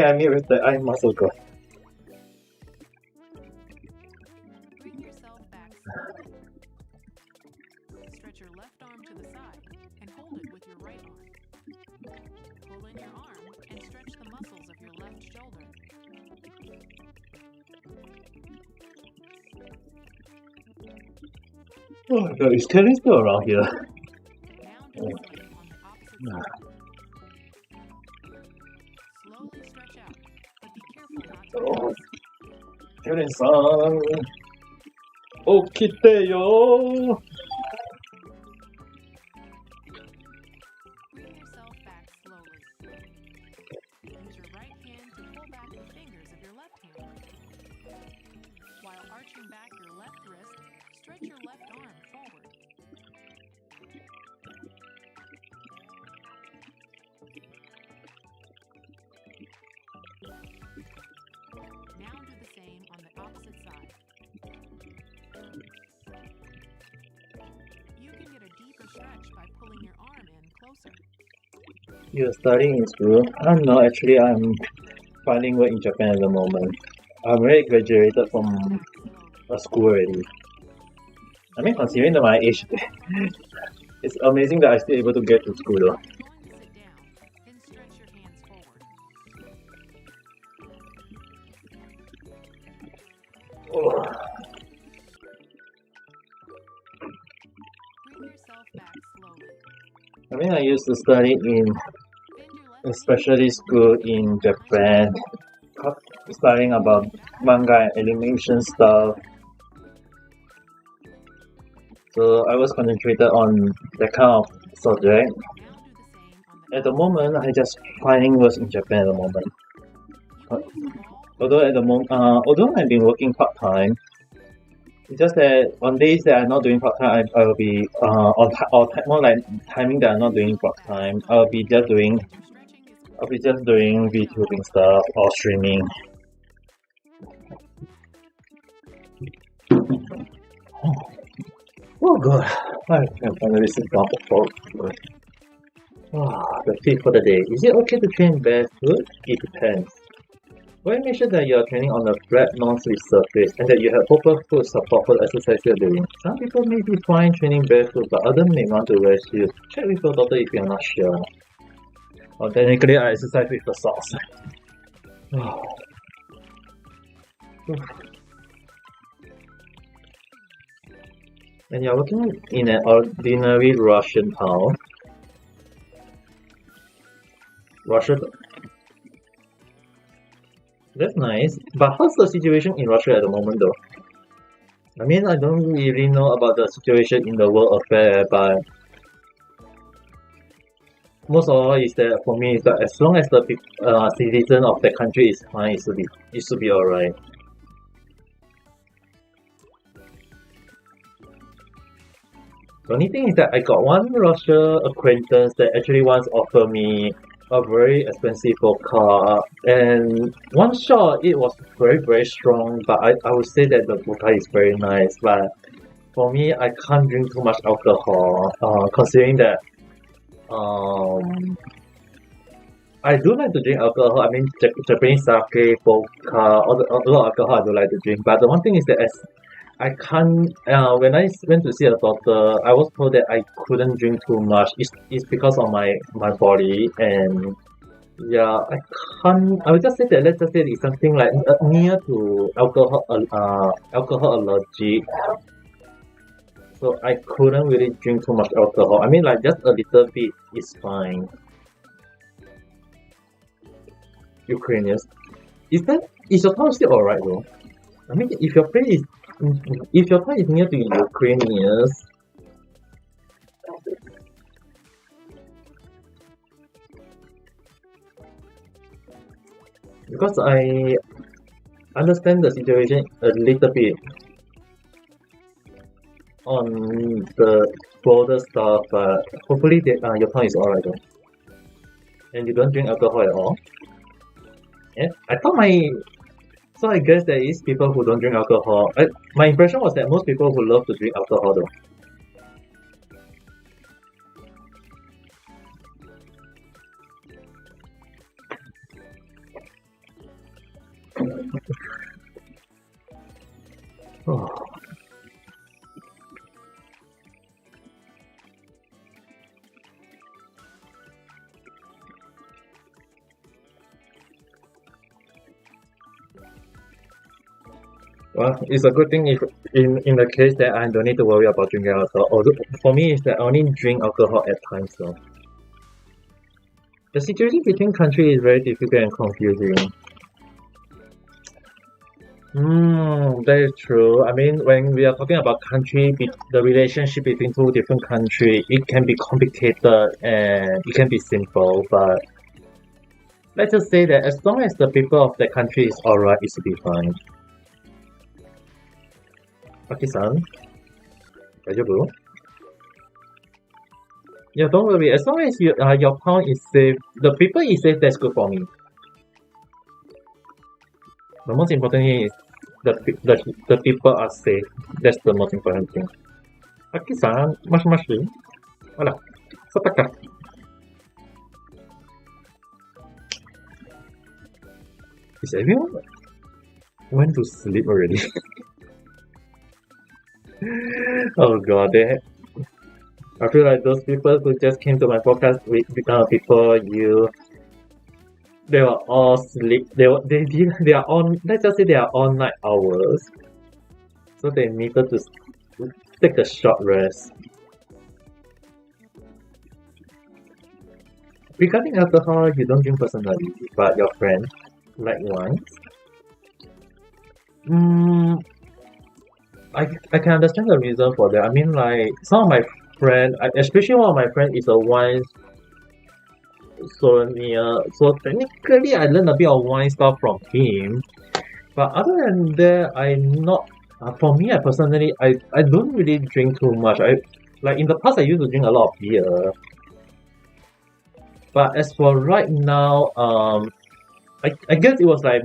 at me with the eye muscle god. Bring yourself back slowly. Stretch your left arm to the side and hold it with your right arm. Pull in your arm and stretch the muscles of your left shoulder. Oh my god, is Kelly still around here? Now do the same on the opposite side. Slowly stretch out, but be careful not to Oh, Kelly-san! Okite-yo! Bring yourself back slowly. Use your right hand to pull back the fingers of your left hand. While arching back your left wrist, stretch your left arm forward. Now do the same on the opposite side. You can get a deeper stretch by pulling your arm in closer. You're studying in school? No, actually I'm finding work in Japan at the moment. I'm already graduated from a school already. I mean, considering that my age, it's amazing that I'm still able to get to school though. You're going to sit down, then stretch your hands forward. Oh. Bring yourself back slowly. I mean, I used to study in Bend your left a specialty school in Japan, studying about manga and animation stuff. So I was concentrated on that kind of subject. Now do the same on the At the moment, I just finding work in Japan at the moment. You can use a ball Although I've been working part time, It's just that on days that I'm not doing part time, I will be more like timing that I'm not doing part time. I'll be just doing VTubing stuff or streaming. Oh god, I can finally sit down for food. The tip for the day. Is it okay to train barefoot? It depends. Why make sure that you are training on a flat, non-slip surface and that you have proper foot support for the exercise you're doing? Some people may be fine training barefoot, but others may want to wear shoes. Check with your doctor if you're not sure. Or technically, I exercise with the socks. And you're working in an ordinary Russian town. Russia. That's nice. But how's the situation in Russia at the moment though? I mean, I don't really know about the situation in the world affair, but most of all is that for me is that as long as the citizen of the country is fine, it should be alright. The only thing is that I got one Russia acquaintance that actually once offered me a very expensive vodka, and one shot it was very strong, but I would say that the vodka is very nice, but for me I can't drink too much alcohol, considering that I do like to drink alcohol. I mean Japanese sake, vodka, a lot of alcohol I do like to drink, but the one thing is that as I can't. When I went to see a doctor, I was told that I couldn't drink too much. It's because of my body, and yeah, I can't. I would just say that let's just say it's something like near to alcohol allergic. So I couldn't really drink too much alcohol. I mean, like just a little bit is fine. Ukrainians, is your town still alright though? I mean, if your town is near to Ukrainians, because I understand the situation a little bit on the border stuff, but hopefully your town is alright though. And you don't drink alcohol at all? Yeah, so I guess there is people who don't drink alcohol. My impression was that most people who love to drink alcohol though. Oh. Well, it's a good thing if in the case that I don't need to worry about drinking alcohol. Although for me, it's that I only drink alcohol at times though. The situation between countries is very difficult and confusing. That is true. I mean, when we are talking about the relationship between two different countries, it can be complicated and it can be simple, but let's just say that as long as the people of the country is alright, it should be fine. Pakistan, bro. Yeah, don't worry. As long as your town is safe, the people is safe. That's good for me. The most important thing is the people are safe. That's the most important thing. Pakistan, masih. Voilà. Sepakat. Is everyone went to sleep already? Oh god, I feel like those people who just came to my podcast before you, they were all sleep. They are on. Let's just say they are on night hours, so they needed to take a short rest. Regarding alcohol, you don't drink personally, but your friend like once. I can understand the reason for that. I mean, like some of my friends, especially one of my friends is a wine sommelier. So technically, I learned a bit of wine stuff from him. But other than that, I'm not For me, I personally, I don't really drink too much. Like in the past, I used to drink a lot of beer. But as for right now, I guess it was like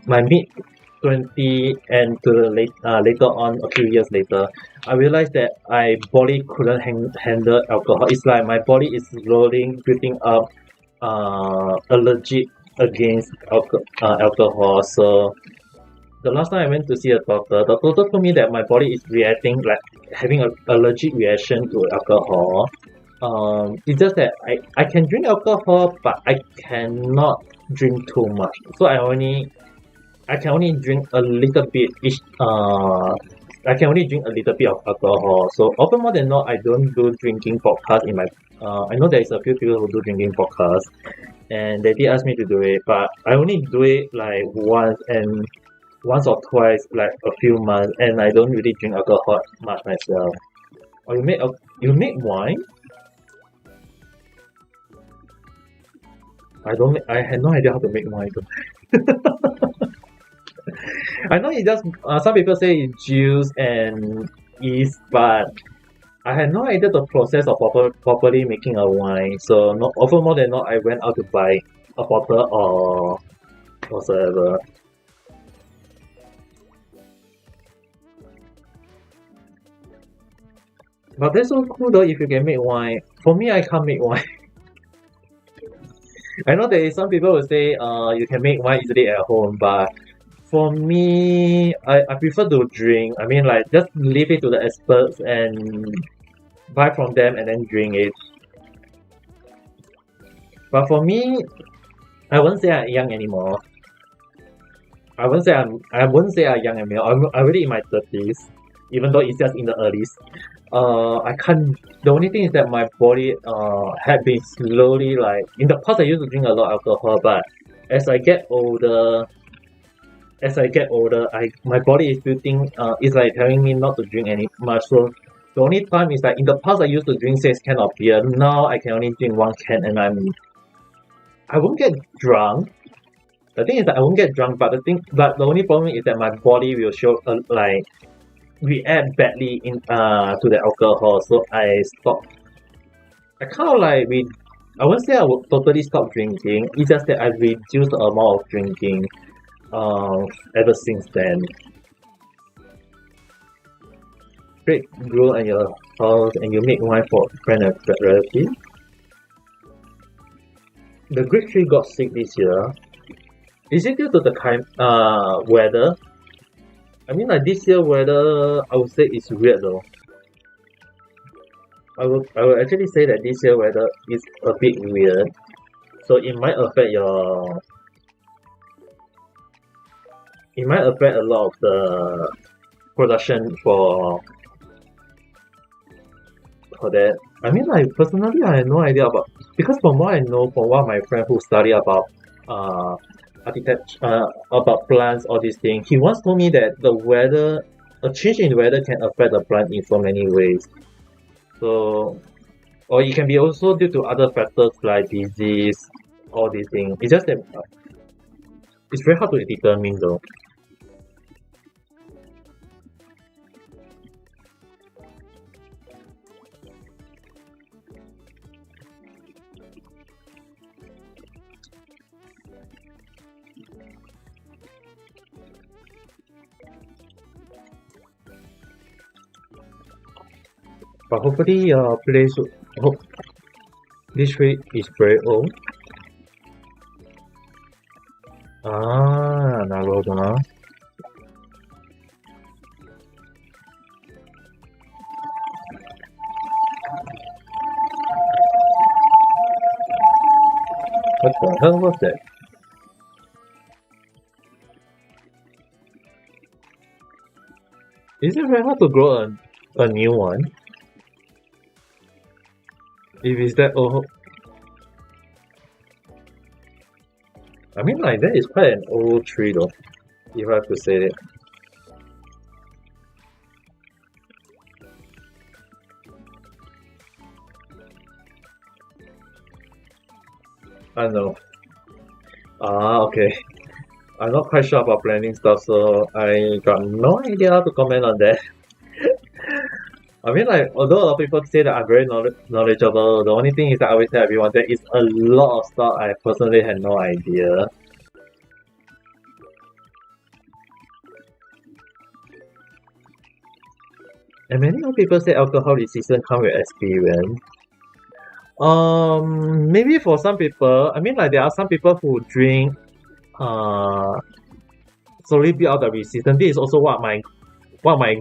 my mid 20 and to the later on a few years later, I realized that my body couldn't handle alcohol. It's like my body is slowly building up allergic against alcohol. So the last time I went to see a doctor, the doctor told me that my body is reacting like having an allergic reaction to alcohol. It's just that I can drink alcohol, but I cannot drink too much. So I can only drink a little bit each. I can only drink a little bit of alcohol. So often more than not, I don't do drinking podcast in my. I know there is a few people who do drinking podcast, and they did ask me to do it, but I only do it like once or twice, like a few months, and I don't really drink alcohol much myself. Or you make wine? I had no idea how to make wine though. I know it just some people say it's juice and yeast, but I had no idea the process of properly making a wine. So not often more than not, I went out to buy a bottle or whatsoever. But that's so cool though if you can make wine. For me, I can't make wine. I know there is some people who say you can make wine easily at home, but for me, I prefer to drink. I mean, like just leave it to the experts and buy from them and then drink it. But for me, I won't say I'm young anymore. I wouldn't say I'm young anymore. I'm already in my 30s, even though it's just in the earlys. I can't. The only thing is that my body had been slowly like in the past I used to drink a lot of alcohol, but as I get older, I my body is still think it's like telling me not to drink any much. So the only time is like in the past I used to drink 6 cans of beer. Now I can only drink 1 can, and I won't get drunk. The thing is that I won't get drunk, but the only problem is that my body will show like react badly to the alcohol. So I stopped. I kind of like I won't say I would totally stop drinking. It's just that I reduced the amount of drinking ever since then. Grape grow at your house and you make wine for friend and relative. The grape tree got sick this year. Is it due to the weather? I mean, like this year weather, I would say it's weird though. I will actually say that this year weather is a bit weird, so it might affect a lot of the production for that. I mean, like personally, I have no idea about because from what I know, from what my friend who study about architecture, about plants, all these things, he once told me that a change in the weather can affect the plant in so many ways. So, or it can be also due to other factors like disease, all these things. It's just that it's very hard to determine though. But hopefully your place hope this tree is very old. Ah, なるほどな。What the hell was that? Is it very hard to grow a new one? If it's that old, I mean, like that is quite an old tree though, if I have to say it. I know. Ah, okay. I'm not quite sure about planning stuff, so I got no idea how to comment on that. I mean, like, although a lot of people say that I'm very knowledgeable, the only thing is that I always tell everyone that it's a lot of stuff I personally had no idea. And many more people say alcohol resistance come with experience. Maybe for some people, I mean, like, there are some people who drink slowly build out the resistance. This is also what my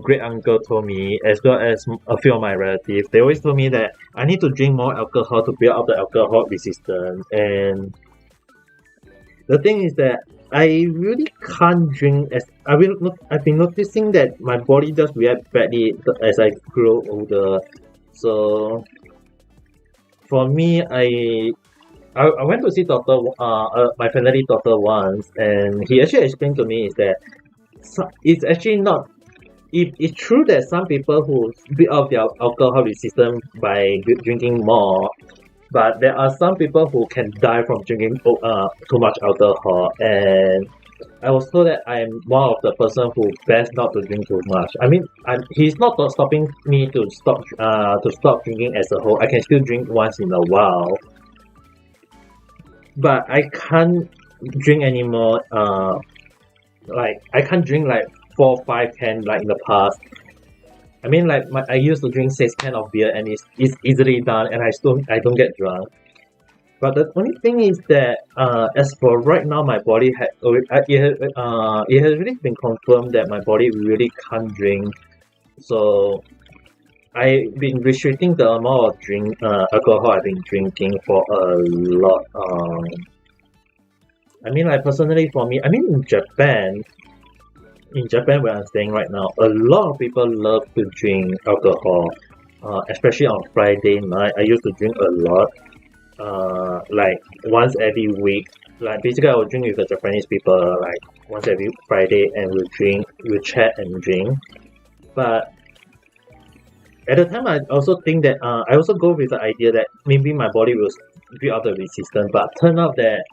great uncle told me, as well as a few of my relatives. They always told me that I need to drink more alcohol to build up the alcohol resistance. And the thing is that I really can't drink as I've been noticing that my body does react badly as I grow older. So for me, I went to see doctor my family doctor once, and he actually explained to me is that it's actually not. It's true that some people who build up their alcohol resistance by drinking more, but there are some people who can die from drinking too much alcohol. And I was told that I'm one of the person who best not to drink too much. I mean, he's not stopping me to stop drinking as a whole. I can still drink once in a while, but I can't drink anymore. Like I can't drink like 4, 5, 10 like in the past. I mean, like I used to drink 6 cans of beer, and it's easily done, and I don't get drunk. But the only thing is that as for right now, my body it has really been confirmed that my body really can't drink. So I've been restricting the amount of alcohol I've been drinking for a lot. I mean, like personally for me, I mean in Japan where I'm staying right now, a lot of people love to drink alcohol, especially on Friday night. I used to drink a lot, like once every week. Like basically I would drink with the Japanese people like once every Friday, and we'll chat and drink. But at the time, I also think that I also go with the idea that maybe my body will build up the resistance, but turn out that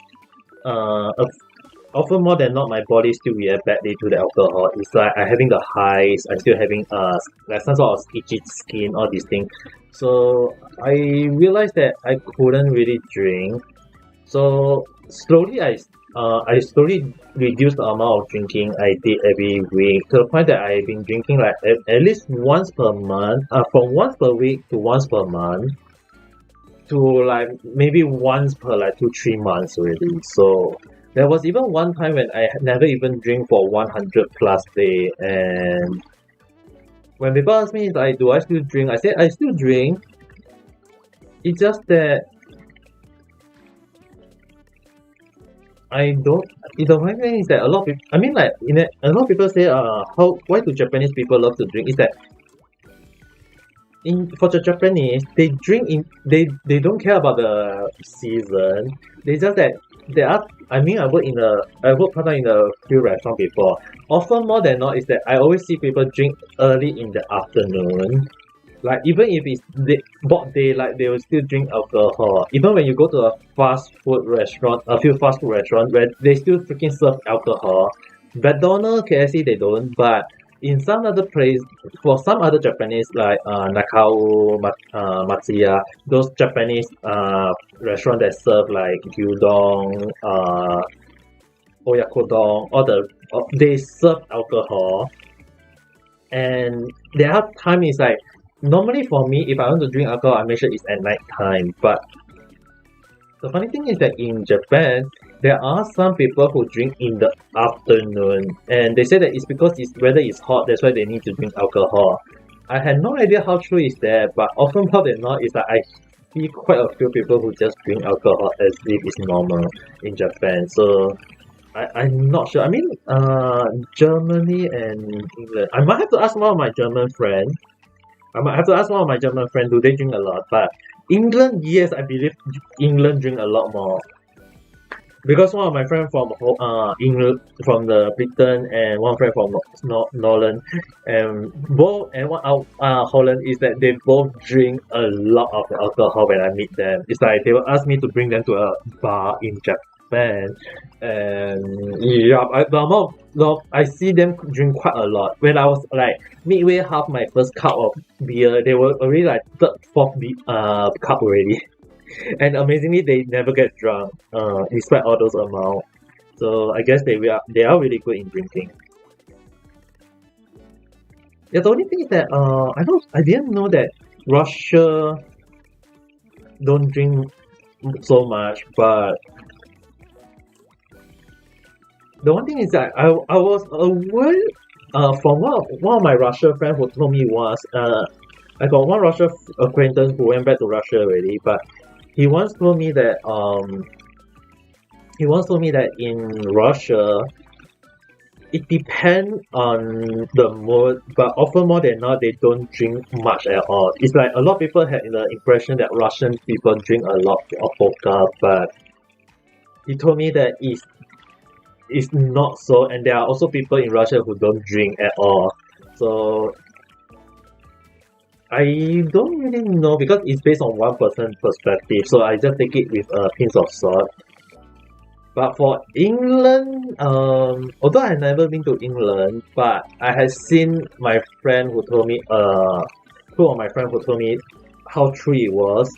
often more than not, my body still react badly to the alcohol. It's like I'm having the highs, I'm still having like some sort of itchy skin, all these things. So I realized that I couldn't really drink. So slowly I slowly reduced the amount of drinking I did every week, to the point that I've been drinking like at least once per month, from once per week to once per month, to like maybe once per like 2-3 months already. So there was even one time when I never even drink for 100 plus day, and when people ask me like, do I still drink? I say I still drink. It's just that I don't. The one thing is that a lot of people. I mean, like a lot of people say, why do Japanese people love to drink? Is that for the Japanese, they drink they don't care about the season. They just that there are. I mean, I work part-time in a few restaurants before. Often more than not is that I always see people drink early in the afternoon. Like even if it's broad daylight, they will still drink alcohol. Even when you go to a few fast food restaurants where they still freaking serve alcohol. McDonald's, KFC, they don't, but in some other place, for some other Japanese like Nakao, Matsuya, those Japanese restaurants that serve like gyudon, oyakodon, they serve alcohol. And there are time is like, normally for me, if I want to drink alcohol, I make sure it's at night time. But the funny thing is that in Japan, there are some people who drink in the afternoon, and they say that it's because weather is hot, that's why they need to drink alcohol. I had no idea how true is that, but often more than not is that I see quite a few people who just drink alcohol as if it's normal in Japan. So I'm not sure. I mean, Germany and England. I might have to ask one of my German friends. Do they drink a lot? But England, yes, I believe England drink a lot more. Because one of my friends from England, from the Britain, and one friend from Northern, and Holland, is that they both drink a lot of alcohol when I meet them. It's like they will ask me to bring them to a bar in fan, and yeah, the amount I see them drink quite a lot. When I was like midway half my first cup of beer, they were already like third, fourth cup already, and amazingly they never get drunk. Despite all those amount, so I guess they are really good in drinking. Yeah, the only thing is that I didn't know that Russia don't drink so much, but the one thing is that I was aware from one of my Russia friends who told me was I got one Russia acquaintance who went back to Russia already, but he once told me that in Russia it depends on the mood, but often more than not they don't drink much at all. It's like a lot of people had the impression that Russian people drink a lot of vodka, but he told me that it's not so, and there are also people in Russia who don't drink at all. So I don't really know because it's based on one person's perspective, so I just take it with a pinch of salt. But for England, although I've never been to England, but I have seen my friend who told me, two of my friends who told me how true it was,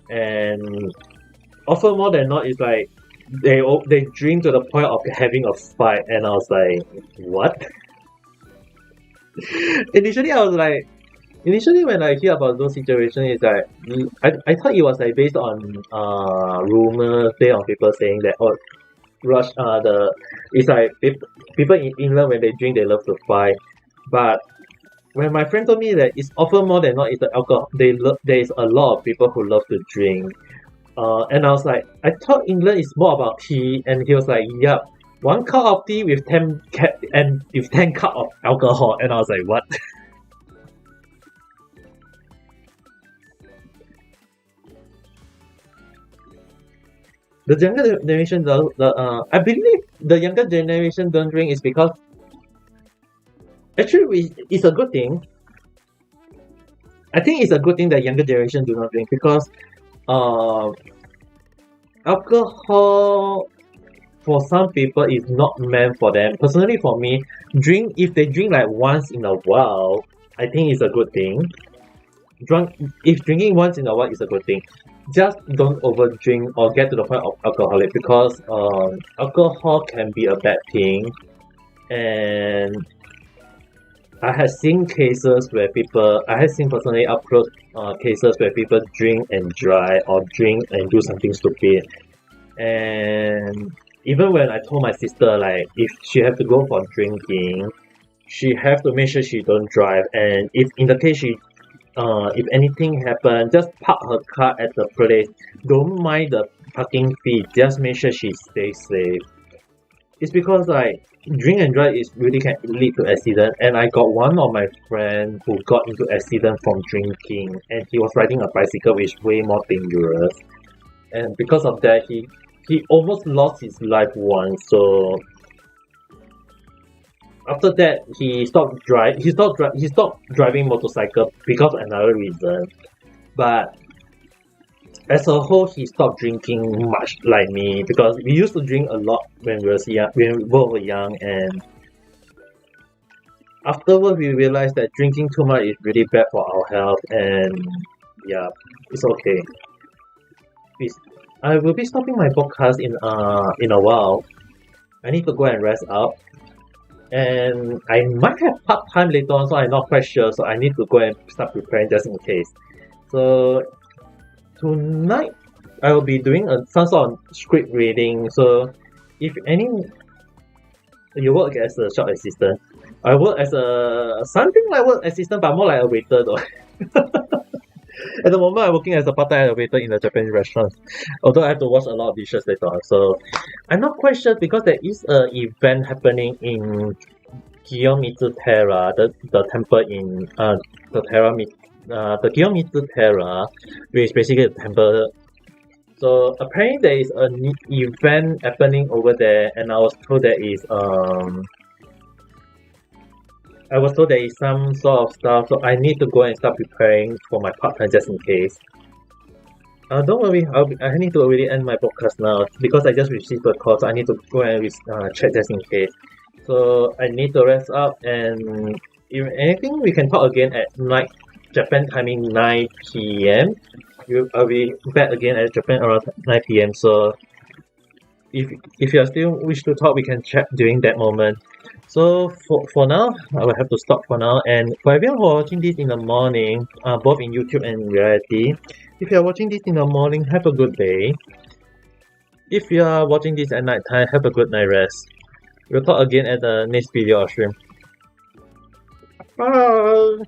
and often more than not, it's like they drink to the point of having a fight, and I was like, what? Initially when I hear about those situations, it's like I thought it was like based on rumors, based on people saying that it's like people in England when they drink they love to fight, but when my friend told me that it's often more than not it's the alcohol there is a lot of people who love to drink, and I was like I thought England is more about tea, and he was like yup, 1 cup of tea with 10 cup of alcohol, and I was like what? The younger generation, I believe the younger generation don't drink is because actually it's a good thing. I think it's a good thing that younger generation do not drink because alcohol for some people is not meant for them. Personally, for me, if they drink like once in a while, I think it's a good thing. If drinking once in a while is a good thing, just don't overdrink or get to the point of alcoholic because alcohol can be a bad thing, and I have seen personally up close cases where people drink and drive or drink and do something stupid. And even when I told my sister like if she have to go for drinking, she have to make sure she don't drive, and if in the case if anything happen, just park her car at the place. Don't mind the parking fee. Just make sure she stays safe. It's because like drink and drive is really can lead to accident. And I got one of my friend who got into accident from drinking, and he was riding a bicycle, which is way more dangerous. And because of that, he almost lost his life once. So after that, he stopped driving motorcycle because of another reason. But as a whole, he stopped drinking much like me because we used to drink a lot when we both were young, and afterwards we realized that drinking too much is really bad for our health, and yeah, it's okay. I will be stopping my podcast in a while. I need to go and rest up. And I might have part-time later on, so I'm not quite sure, so I need to go and start preparing just in case. So tonight I will be doing some sort of script reading. So if you work as a shop assistant, I work as something like work assistant but more like a waiter though. At the moment, I'm working as a part-time waiter in a Japanese restaurant. Although I have to wash a lot of dishes later on, so I'm not quite sure because there is an event happening in Kiyomitsu Terra, the temple in the Kiyomitsu Terra, which is basically a temple. So apparently there is an event happening over there, and I was told there is some sort of stuff, so I need to go and start preparing for my part-time just in case. Don't worry. I need to already end my podcast now because I just received a call, so I need to go and check just in case. So I need to rest up, and if anything, we can talk again at night, Japan timing 9 p.m. I'll be back again at Japan around 9 p.m. So if you still wish to talk, we can chat during that moment. So for now, I will have to stop for now. And for everyone who are watching this in the morning, both in YouTube and reality, if you are watching this in the morning, have a good day. If you are watching this at night time, have a good night rest. We'll talk again at the next video or stream. Bye.